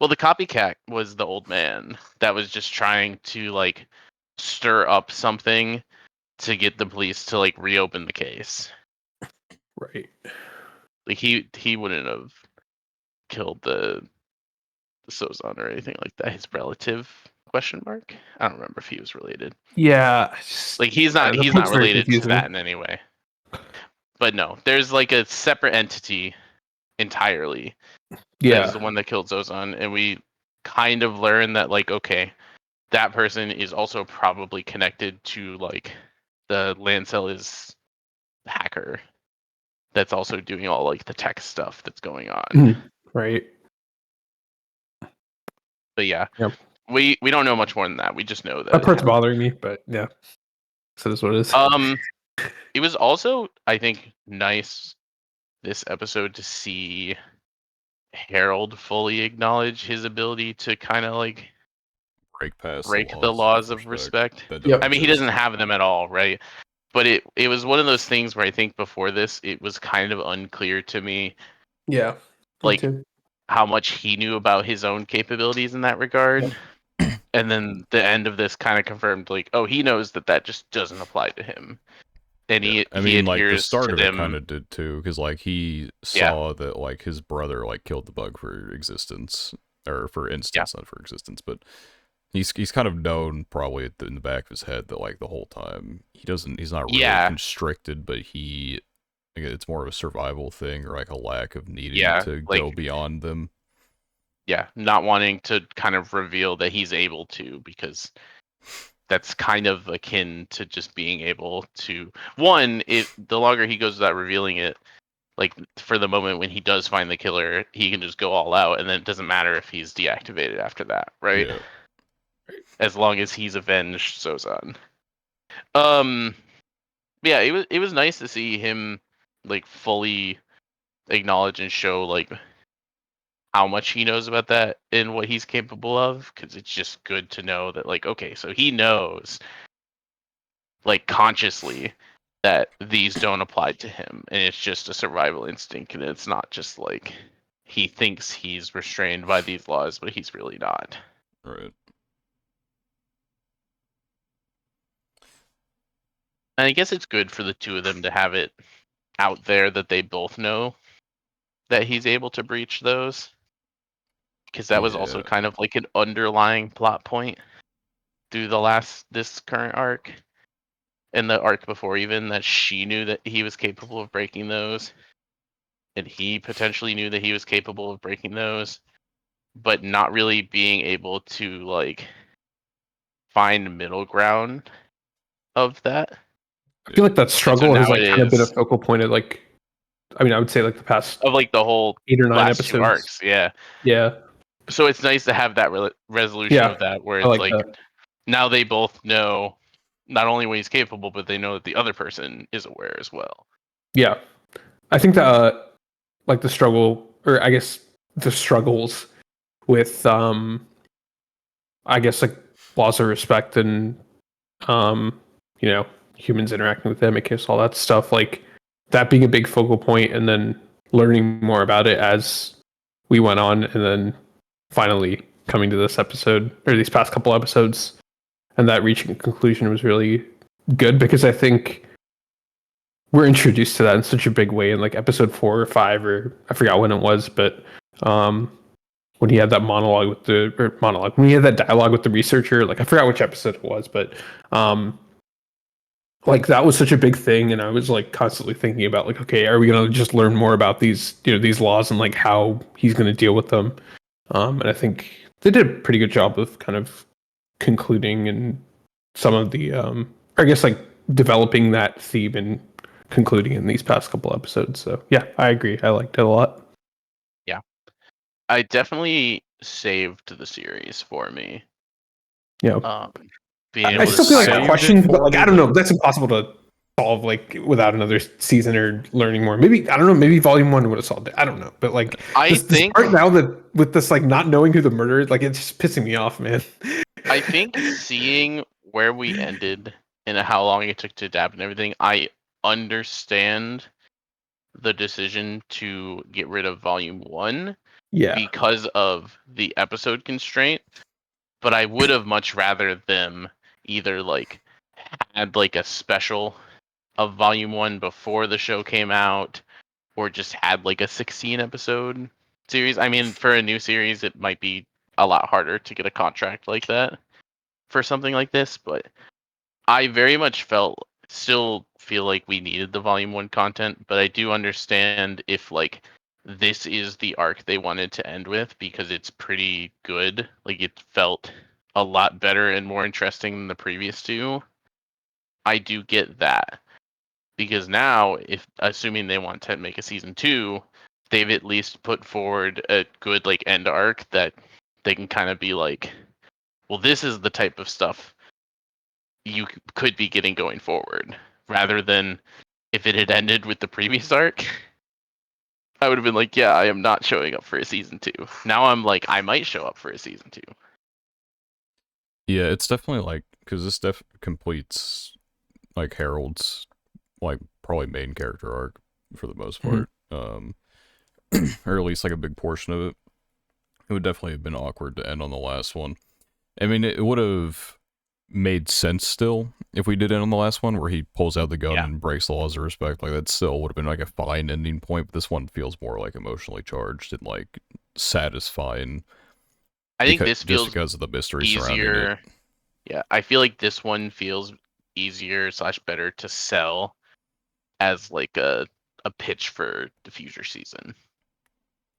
Well, the copycat was the old man that was just trying to like stir up something to get the police to like reopen the case. Right. Like he wouldn't have killed the Sozon or anything like that. His relative question mark. I don't remember if he was related. Yeah. Like The he's not part's very related to confusing. that in any way. But no, there's like a separate entity entirely that is Yeah. the one that killed Zozan, and we kind of learn that like okay, that person is also probably connected to like the Lancel is hacker that's also doing all like the tech stuff that's going on. Right. But yeah, Yep. we don't know much more than that. We just know that That it part's happened. bothering me, but yeah. So that's what it is. It was also I think nice this episode to see Harold fully acknowledge his ability to kind of like Break past break the of laws of respect respect. that don't Yep. I mean, he exist. doesn't have them at all, right? But it was one of those things where I think before this, it was kind of unclear to me, Yeah. Me like too. how much he knew about his own capabilities in that Yep. regard. And then the end of this kind of confirmed, like, oh, he knows that that just doesn't apply to him, and Yeah, I he mean, like the adheres start to of it kind them. of did too, because like he Yeah, saw that like his brother like killed the bug for existence, or for yeah, instance, not for existence, but he's kind of known probably in the back of his head that like the whole time he's not really yeah, constricted, but like, it's more of a survival thing or like a lack of needing yeah. to go Like, beyond them. yeah, not wanting to kind of reveal that he's able to because that's kind of akin to just being able to one it the longer he goes without revealing it, like for the moment when he does find the killer, he can just go all out and then it doesn't matter if he's deactivated after that, right? Yeah, As long as he's avenged Sozan. um yeah, it was nice to see him like fully acknowledge and show like how much he knows about that and what he's capable of, because it's just good to know that like okay, so he knows like consciously that these don't apply to him and it's just a survival instinct, and it's not just like he thinks he's restrained by these laws but he's really not. right. And I guess it's good for the two of them to have it out there that they both know that he's able to breach those, because that was Yeah, also kind of like an underlying plot point through this current arc and the arc before, even that she knew that he was capable of breaking those and he potentially knew that he was capable of breaking those, but not really being able to like find middle ground of that. I feel like that And so struggle has now it like kind of been a is focal point of like, I mean, I would say like the past of like the whole 8 or 9 last two episodes. arcs, yeah. Yeah. So it's nice to have that resolution Yeah. of that where I it's like like that. now they both know not only what he's capable, but they know that the other person is aware as well. Yeah. I think that like the struggle, or I guess the struggles with I guess like laws of respect and um you know, humans interacting with them, I guess all that stuff, like that being a big focal point, and then learning more about it as we went on, and then finally coming to this episode or these past couple episodes, and that reaching a conclusion was really good because I think we're introduced to that in such a big way in like episode 4 or 5, or I forgot when it was, but when he had that monologue with when he had that dialogue with the researcher, like I forgot which episode it was, but like that was such a big thing, and I was like constantly thinking about like, okay, are we gonna just learn more about these these laws and like how he's gonna deal with them? And I think they did a pretty good job of kind of concluding and some of the I guess like developing that theme and concluding in these past couple episodes. So yeah, I agree. I liked it a lot. Yeah, I definitely saved the series for me. Yeah. Being I able to still feel like saved a it question, but for like me, I don't know. but That's impossible to solve like without another season or learning more. Maybe I don't know. Maybe Volume 1 would have solved it. I don't know. But like I this think part now that with this like not knowing who the murderer is, like it's just pissing me off, man. I think seeing where we ended and how long it took to adapt and everything, I understand the decision to get rid of Volume 1 Yeah. because of the episode constraint, but I would have much rather them either like had like a special of Volume 1 before the show came out or just had like a 16 episode series. I mean, for a new series, it might be a lot harder to get a contract like that for something like this, but I very much still feel like we needed the volume 1 content, but I do understand if like this is the arc they wanted to end with because it's pretty good. Like it felt a lot better and more interesting than the previous two. I do get that because now, if assuming they want to make a season 2, they've at least put forward a good like end arc that they can kind of be like, well, this is the type of stuff you could be getting going forward, rather than if it had ended with the previous arc. I would have been like, yeah, I am not showing up for a season 2. Now I'm like, I might show up for a season 2. yeah, it's definitely like because this completes like Harold's like probably main character arc for the most Mhm. part, or at least like a big portion of it. It would definitely have been awkward to end on the last one. I mean, it would have made sense still if we did end on the last one where he pulls out the gun Yeah. and breaks the laws of respect. Like that still would have been like a fine ending point. But this one feels more like emotionally charged and like satisfying I think this just feels because of the mystery surrounding it. easier. Yeah, I feel like this one feels easier slash better to sell as like a pitch for the future season.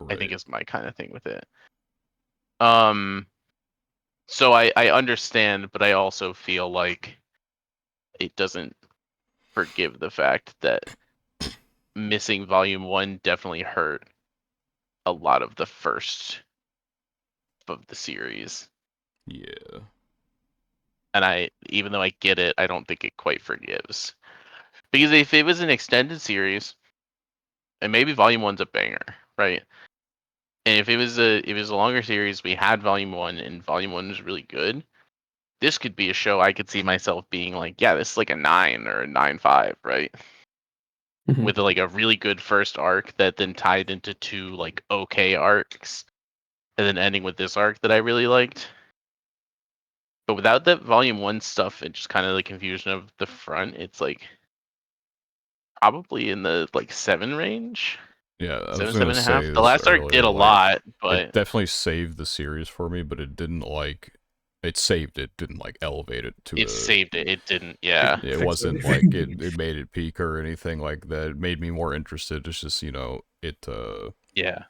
I think Right. is my kind of thing with it. So I understand, but I also feel like it doesn't forgive the fact that missing volume 1 definitely hurt a lot of the first of the series. Yeah. And even though I get it, I don't think it quite forgives. Because if it was an extended series, and maybe volume 1's a banger, right? And if it was a longer series, we had volume 1 and volume 1 was really good. This could be a show I could see myself being like, yeah, this is like a 9 or a 9.5, right? Mhm. With like a really good first arc that then tied into 2 like okay arcs, and then ending with this arc that I really liked. But without that volume 1 stuff and just kind of the confusion of the front, it's like probably in the like 7 range, Yeah, I was 7, gonna seven and a half. say The this last arc did earlier. a Like, lot, it but definitely saved the series for me, but it didn't like it saved it, didn't like elevate it to it a. saved it. It didn't. Yeah, It Fix wasn't like everything. it made it peak or anything like that. It made me more interested. It's just yeah,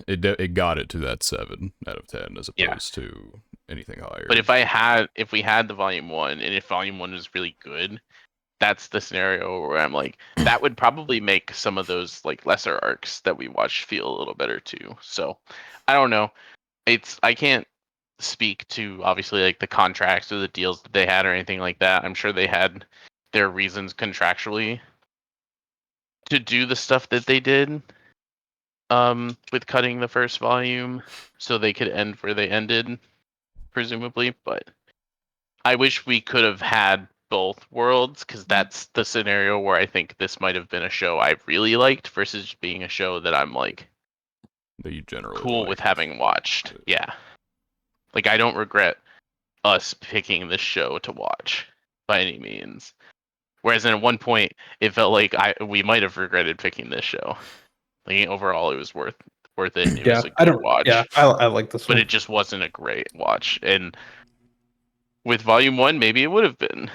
it got it to that 7 out of 10 as yeah. opposed to anything But higher. if we had the volume 1, and if volume 1 was really good, that's the scenario where I'm like, that would probably make some of those like lesser arcs that we watched feel a little better too. So I don't know. I can't speak to obviously like the contracts or the deals that they had or anything like that. I'm sure they had their reasons contractually to do the stuff that they did with cutting the first volume so they could end where they ended, presumably. But I wish we could have had both worlds, because that's the scenario where I think this might have been a show I really liked versus being a show that I'm like, that you generally cool with liked. having watched. Yeah. Like, I don't regret us picking this show to watch by any means. Whereas at one point, it felt like we might have regretted picking this show. Like, overall, it was worth it. It was Yeah, a good watch. Yeah, I like this but one. it just wasn't a great watch. And with Volume 1, maybe it would have been.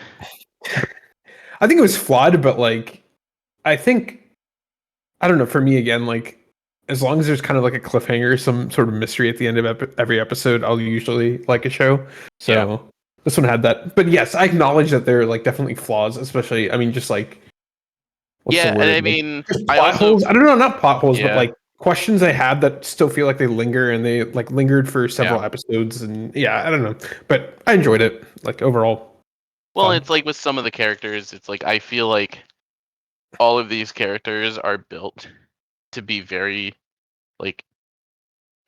I think it was flawed, but like, I think, I don't know. For me, again, like, as long as there's kind of like a cliffhanger, some sort of mystery at the end of every episode, I'll usually like a show. So this one had that. But yes, I acknowledge that there are like definitely flaws, especially, I mean, just like, what's the Yeah, and word? I Like, mean, just I plot also, holes. I don't know, not plot holes, but yeah, like questions I had that still feel like they linger, and they like lingered for several yeah. episodes. And yeah, I don't know, but I enjoyed it. Like overall, Well, fun. it's like with some of the characters, it's like I feel like all of these characters are built to be very like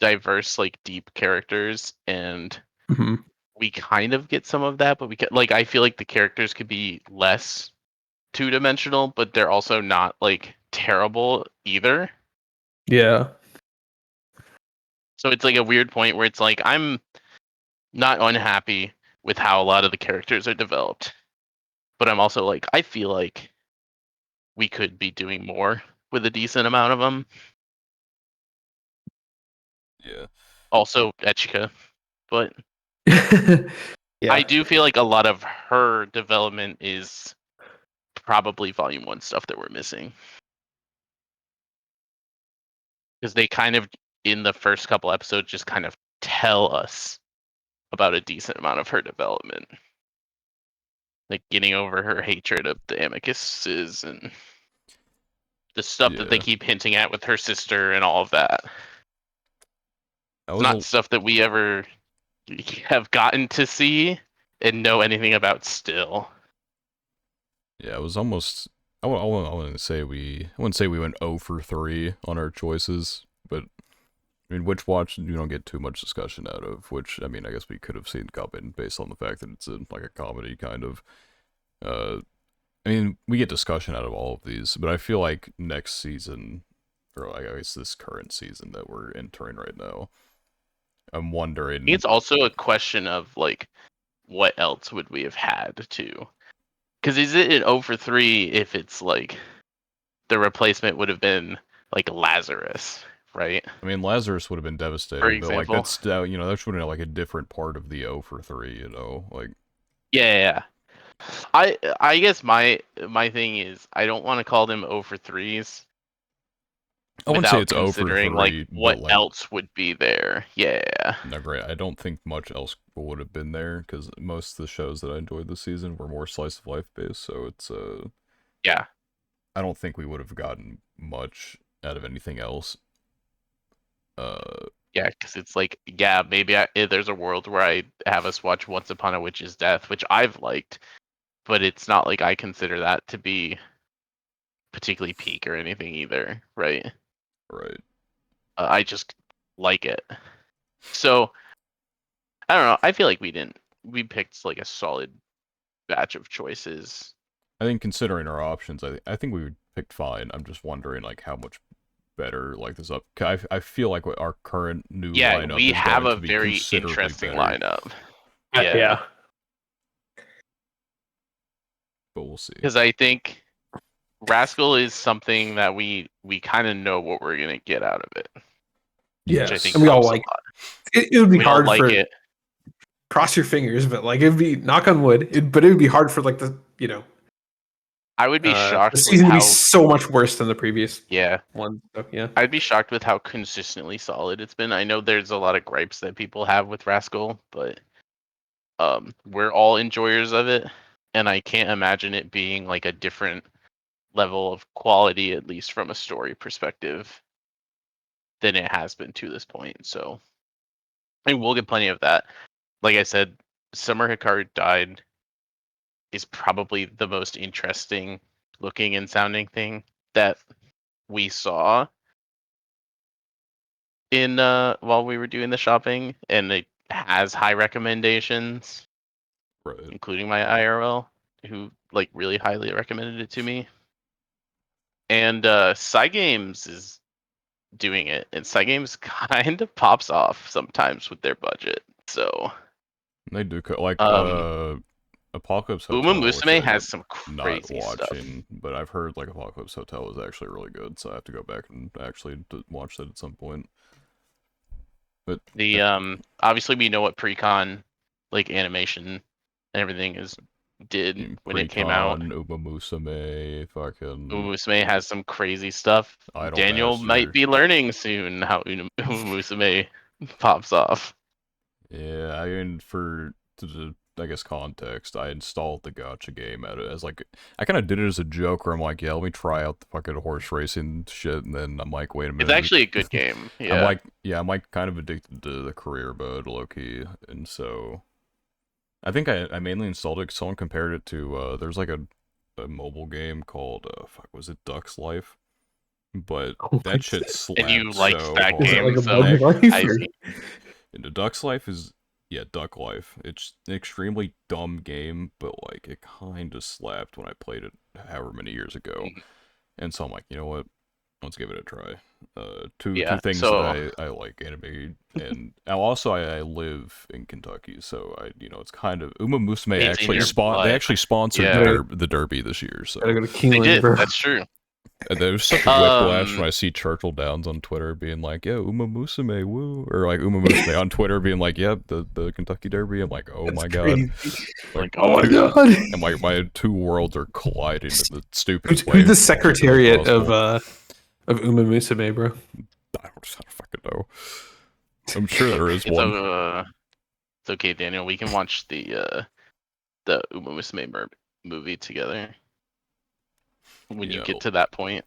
diverse, like deep characters, and Mhm. we kind of get some of that, but like I feel like the characters could be less two-dimensional, but they're also not like terrible either. Yeah. So it's like a weird point where it's like I'm not unhappy with how a lot of the characters are developed, but I'm also like I feel like we could be doing more with a decent amount of them. Yeah. Also, Echika, but I Yeah. do feel like a lot of her development is probably Volume 1 stuff that we're missing. Because they kind of, in the first couple episodes, just kind of tell us about a decent amount of her development. Like getting over her hatred of the Amicuses and the stuff that they Yeah. keep hinting at with her sister and all of that. I It's was not a, stuff that we ever have gotten to see and know anything about still. yeah, I was almost I wouldn't say we went 0 for 3 on our choices, but I mean, which watch you don't get too much discussion out of, which, I mean, I guess we could have seen coming based on the fact that it's like a comedy kind of. Uh, I mean, we get discussion out of all of these, but I feel like next season, or like, I guess this current season that we're entering right now, I'm I think wondering. it's also a question of like what else would we have had to? Because is it an 0 for 3 if it's like the replacement would have been like Lazarus, right? I mean, Lazarus would have been For devastating, but like example. that's that should have been like a different part of the 0 for 3, like. Yeah. I guess my thing is I don't want to call them 0 for 3s I wouldn't say without it's 0 for considering like 3, but what like, else would be there. Yeah. no, great. I don't think much else would have been there because most of the shows that I enjoyed this season were more slice of life based. So it's Yeah. I don't think we would have gotten much out of anything else. Yeah, because it's like, yeah, maybe there's a world where I have us watch Once Upon a Witch's Death, which I've liked, but it's not like I consider that to be particularly peak or anything either, right? Right. I just like it. So I don't know. I feel like we picked like a solid batch of choices. I think considering our options, I think we picked fine. I'm just wondering like how much better like this up. I feel like what our current new Yeah, lineup we is have going a to be very considerably interesting better, lineup. Yeah, Yeah. but we'll see. because I think Rascal is something that we kind of know what we're gonna get out of it, which I Yes. think And we all helps a like lot. it would be We don't hard like for it. cross your fingers, but like it'd be knock on wood. But it would be hard for like I would be the shocked with season to be how so much worse than the previous yeah. one. So yeah. I'd be shocked with how consistently solid it's been. I know there's a lot of gripes that people have with Rascal, but we're all enjoyers of it, and I can't imagine it being like a different level of quality, at least from a story perspective, than it has been to this point. So, and we'll get plenty of that. Like I said, Summer Hikaru Died is probably the most interesting looking and sounding thing that we saw in while we were doing the shopping, and it has high recommendations, Right. including my IRL, who like really highly recommended it to me. And Games is doing it, and Cygames kind of pops off sometimes with their budget. So They do like Apocalypse Uma Hotel, which I Musume ended up has some not crazy stuff. watching, but I've heard like Apocalypse Hotel was actually really good, so I have to go back and actually watch that at some point. But The obviously we know what pre-con like animation and everything did when it came out. Precon, Uma Musume, fucking Umusume has some crazy stuff. Idol Daniel might Master. be learning soon how Umusume pops off. Yeah, I mean, I guess context, I installed the gotcha game as like, I kind of did it as a joke where I'm like, yeah, let me try out the fucking horse racing shit, and then I'm like, wait a It's minute. actually a good game. I'm Yeah. like, yeah, I'm like kind of addicted to the career mode, low-key, and so I think I mainly installed it 'cause someone compared it to, there's like a mobile game called, fuck, was it Duck's Life? But Oh my that shit God. And you slapped liked so that Is it hard. like game, a so bug That life? I Or... see. And the Duck's Life is, yeah, Duck Life. It's an extremely dumb game, but like it kind of slapped when I played it however many years ago. Mhm. And so I'm like, you know what? Let's give it a try. Two Yeah. things that So I like anime, and now also I live in Kentucky, so it's kind of Uma Musume it's in actually your they blood. actually sponsored Yeah, the Derby this year, Gotta so go to they Keeneland, did. bro. That's true. there's such a whiplash when I see Churchill Downs on Twitter being like, "Yeah, Uma Musume, woo," or like Uma Musume on Twitter being like, "Yep, the Kentucky Derby." I'm like, "Oh That's my god!" crazy. Like, Like, Oh my oh, two, God. and my two worlds are colliding in the stupidest Who's way the humanly secretariat possible. of Uma Musume, bro? I don't fucking know. I'm sure there is it's one. it's okay, Daniel. We can watch the Uma Musume movie together when you Yeah, get to that point.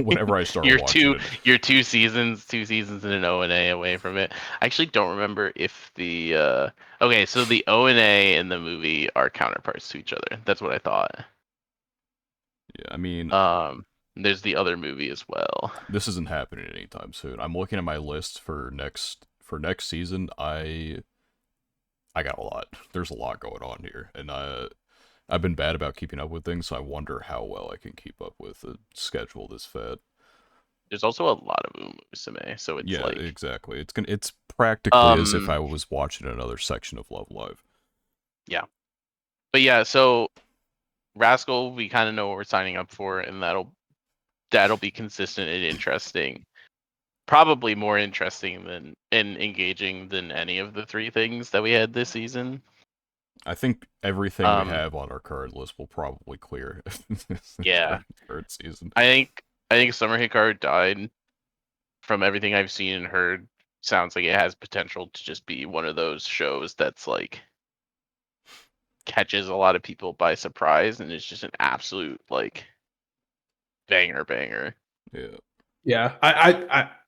whenever I start you're watching two it. you're two seasons and an O&A away from it. I actually don't remember if the okay, so the O&A and the movie are counterparts to each other. That's what I thought. Yeah, I mean, There's the other movie as well. this isn't happening anytime soon. I'm looking at my list for next season. I got a lot. There's a lot going on here, and I've been bad about keeping up with things, so I wonder how well I can keep up with a schedule this fat. There's also a lot of Uma Musume, so it's Yeah, like exactly. It's practically as if um I was watching another section of Love Live. yeah. But yeah, so Rascal, we kind of know what we're signing up for, and that'll be consistent and interesting. Probably more interesting than and engaging than any of the three things that we had this season. I think everything we Um, have on our current list will probably clear this yeah, current season. I think Summer Hikaru died. From everything I've seen and heard, sounds like it has potential to just be one of those shows that's like catches a lot of people by surprise and it's just an absolute like banger. Yeah. Yeah,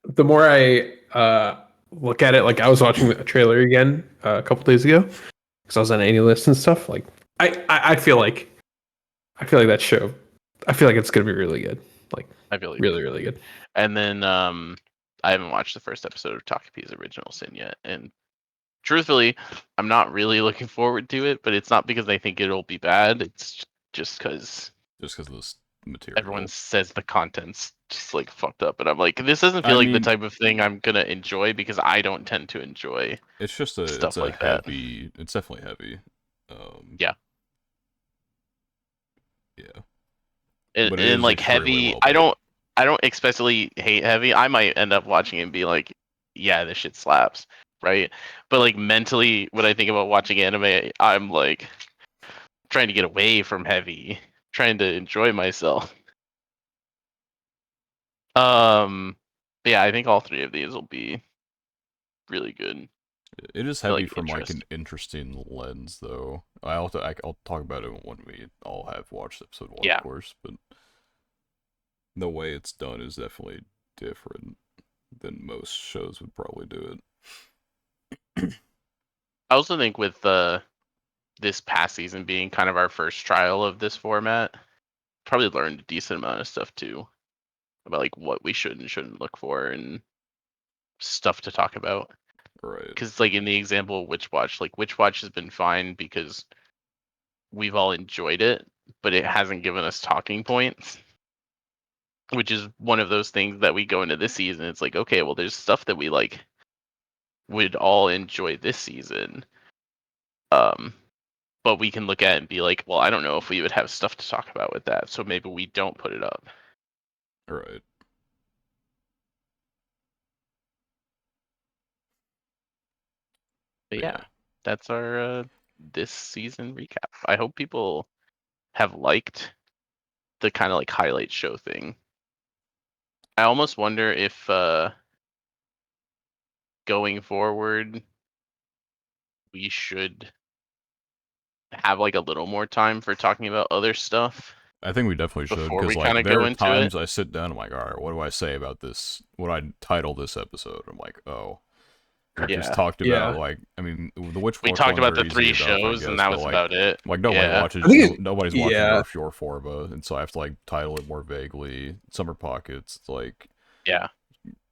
the more I look at it, like I was watching a trailer again a couple days ago because I was on any list and stuff. Like I feel like that show. I feel like it's gonna be really good. Like I feel like really, really good. And then I haven't watched the first episode of Takapi's Original Sin yet, and truthfully, I'm not really looking forward to it. But it's not because I think it'll be bad. It's just because Just because of this everyone material. says the content's just like fucked up, and I'm like, this doesn't feel I like the mean, type of thing I'm gonna enjoy because I don't tend to enjoy it's just it's stuff a like that. heavy. It's definitely heavy. Yeah. Yeah. And, But it and is like extremely heavy, well I made. don't especially hate heavy. I might end up watching it and be like, yeah, this shit slaps, right? But like mentally, when I think about watching anime, I'm like trying to get away from heavy, trying to enjoy myself. But yeah, I think all three of these will be really good. It is I heavy like from like an interest. interesting lens, though. I'll talk about it when we all have watched episode one, of Yeah. course. But the way it's done is definitely different than most shows would probably do it. I also think with this past season being kind of our first trial of this format, probably learned a decent amount of stuff too about like what we should and shouldn't look for and stuff to talk about. Right. Because like in the example of Witch Watch, like Witch Watch has been fine because we've all enjoyed it, but it hasn't given us talking points. which is one of those things that we go into this season. It's like, okay, well, there's stuff that we like would all enjoy this season. But we can look at it and be like, well, I don't know if we would have stuff to talk about with that, so maybe we don't put it up. Right. But yeah, that's our this season recap. I hope people have liked the kind of like highlight show thing. I almost wonder if going forward we should have like a little more time for talking about other stuff. I think we definitely should, Before because we kind like of there go are into it. times I sit down, I'm like, all right, what do I say about this? What do I title this episode? I'm like, oh, we just Yeah. talked Yeah. about like, I mean, the We Witchfork talked ones about are the easy 3 enough, I shows, and guess, that but was about it. like nobody Yeah. watches, I think nobody's watching yeah. Earth Shore Forba, and so I have to like title it more vaguely. Summer Pockets, like, Yeah.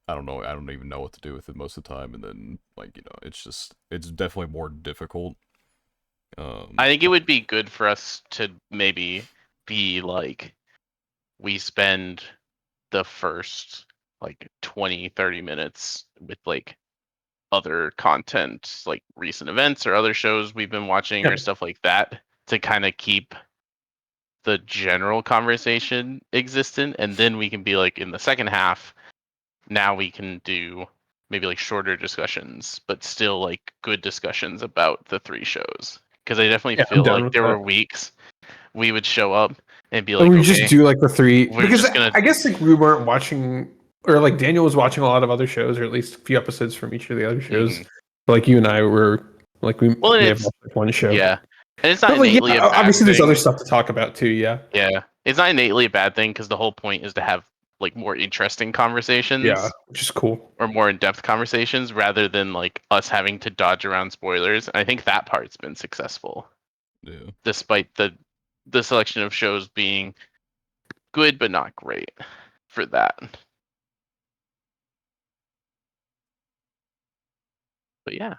I don't know, I don't even know what to do with it most of the time, and then like it's definitely more difficult. I think it would be good for us to maybe be like, we spend the first like 20-30 minutes with like other content, like recent events or other shows we've been watching or stuff like that, to kind of keep the general conversation existent. And then we can be like, in the second half, now we can do maybe like shorter discussions, but still like good discussions about the 3 shows. Because I definitely I'm feel down like with there that. were weeks we would show up and be And like, we okay, just do like the 3 we're because just gonna, I guess like we weren't watching, or like Daniel was watching a lot of other shows, or at least a few episodes from each of the other shows. But, like you and I were like we well, and may have it's, watched like one show. yeah, and it's not But like innately a bad obviously there's other thing. stuff to talk about too. Yeah. Yeah, it's not innately a bad thing, because the whole point is to have like more interesting Yeah, conversations which is cool. or more in-depth conversations, rather than like us having to dodge around spoilers. And I think that part's been successful, Yeah. despite the selection of shows being good but not great for that. But yeah,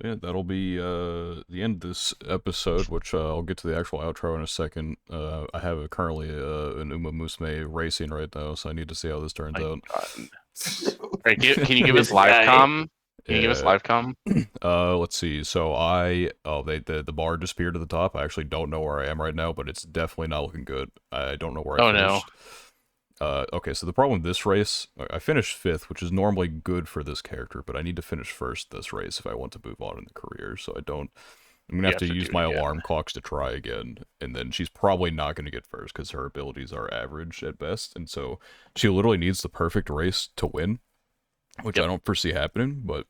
Yeah, that'll be the end of this episode, which I'll get to the actual outro in a second. I have currently an Uma Musume racing right now, so I need to see how this turns my out. God. Right, can you give us live com? Can you give us Yeah. live com? Let's see. So the bar disappeared at the top. I actually don't know where I am right now, but it's definitely not looking good. I don't know where I Oh no. finished. Okay, so the problem with this race, I finished 5th, which is normally good for this character, but I need to finish first this race if I want to move on in the career, so I'm gonna have to do use it my again. alarm clocks to try again, and then she's probably not gonna get first, because her abilities are average at best, and so she literally needs the perfect race to win, which I don't foresee happening, but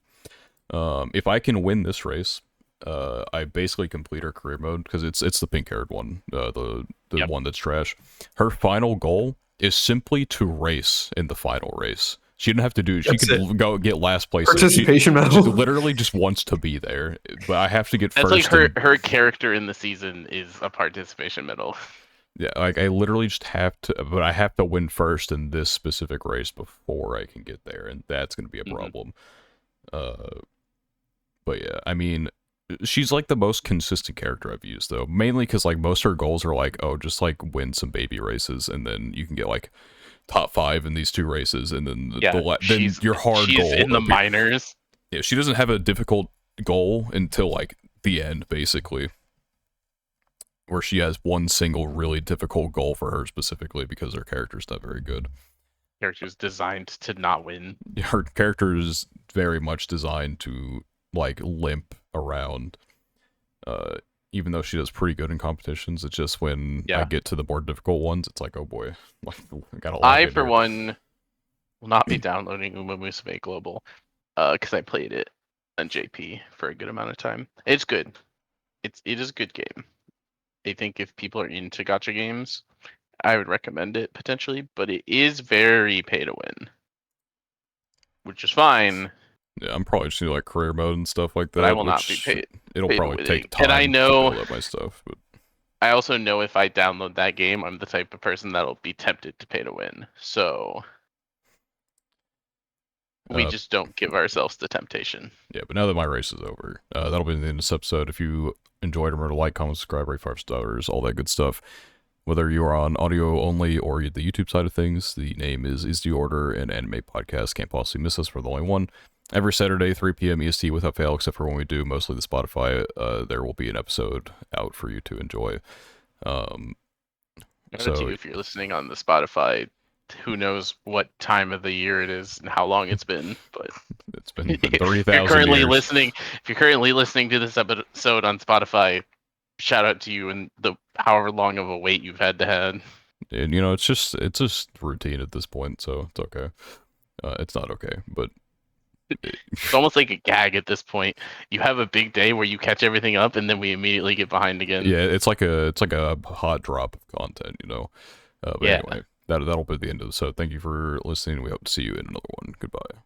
if I can win this race, I basically complete her career mode, because it's the pink-haired one, the one that's trash. Her final goal is simply to race in the final race. She didn't have to do. She could go get last place. Participation She medal. literally just wants to be there, but I have to get That's first. like her character in the season is a participation medal. Yeah, like I literally just have to, but I have to win first in this specific race before I can get there, and that's going to be a problem. But yeah, I mean, she's like the most consistent character I've used, though, mainly because like most of her goals are like, oh, just like win some baby races, and then you can get like top 5 in these 2 races, and then then your hard she's goal in the minors. Yeah, she doesn't have a difficult goal until like the end, basically, where she has one single really difficult goal for her specifically because her character's not very good. Character's designed to not win. Her character is very much designed to like limp around. Even though she does pretty good in competitions, it's just when I get to the more difficult ones, it's like, oh boy, I got a lot. I, for one, will not be downloading Uma Musume Global, because I played it on JP for a good amount of time. It's good. It is a good game. I think if people are into gacha games, I would recommend it potentially, but it is very pay to win, which is fine. Yeah, I'm probably just gonna do like career mode and stuff like that. But I will not be paid. It'll probably take time and I know, to build up my stuff. But I also know if I download that game, I'm the type of person that'll be tempted to pay to win. So we just don't give ourselves the temptation. Yeah, but now that my race is over, that'll be the end of this episode. If you enjoyed, remember to like, comment, subscribe, rate 5 stars, all that good stuff. Whether you are on audio only or the YouTube side of things, the name is the Order, and Anime Podcast. Can't possibly miss us for the only one. Every Saturday, 3 p.m. EST without fail, except for when we do mostly the Spotify, there will be an episode out for you to enjoy. So if you're listening on the Spotify, who knows what time of the year it is and how long it's been, but it's been 30,000 currently years. listening. If you're currently listening to this episode on Spotify, shout out to you and the however long of a wait you've had to have. And you know, it's just routine at this point, so it's okay. It's not okay, but it's almost like a gag at this point. You have a big day where you catch everything up, and then we immediately get behind again. Yeah, it's like a hot drop of content, you know. But anyway, that'll be the end of the episode. Thank you for listening. We hope to see you in another one. Goodbye.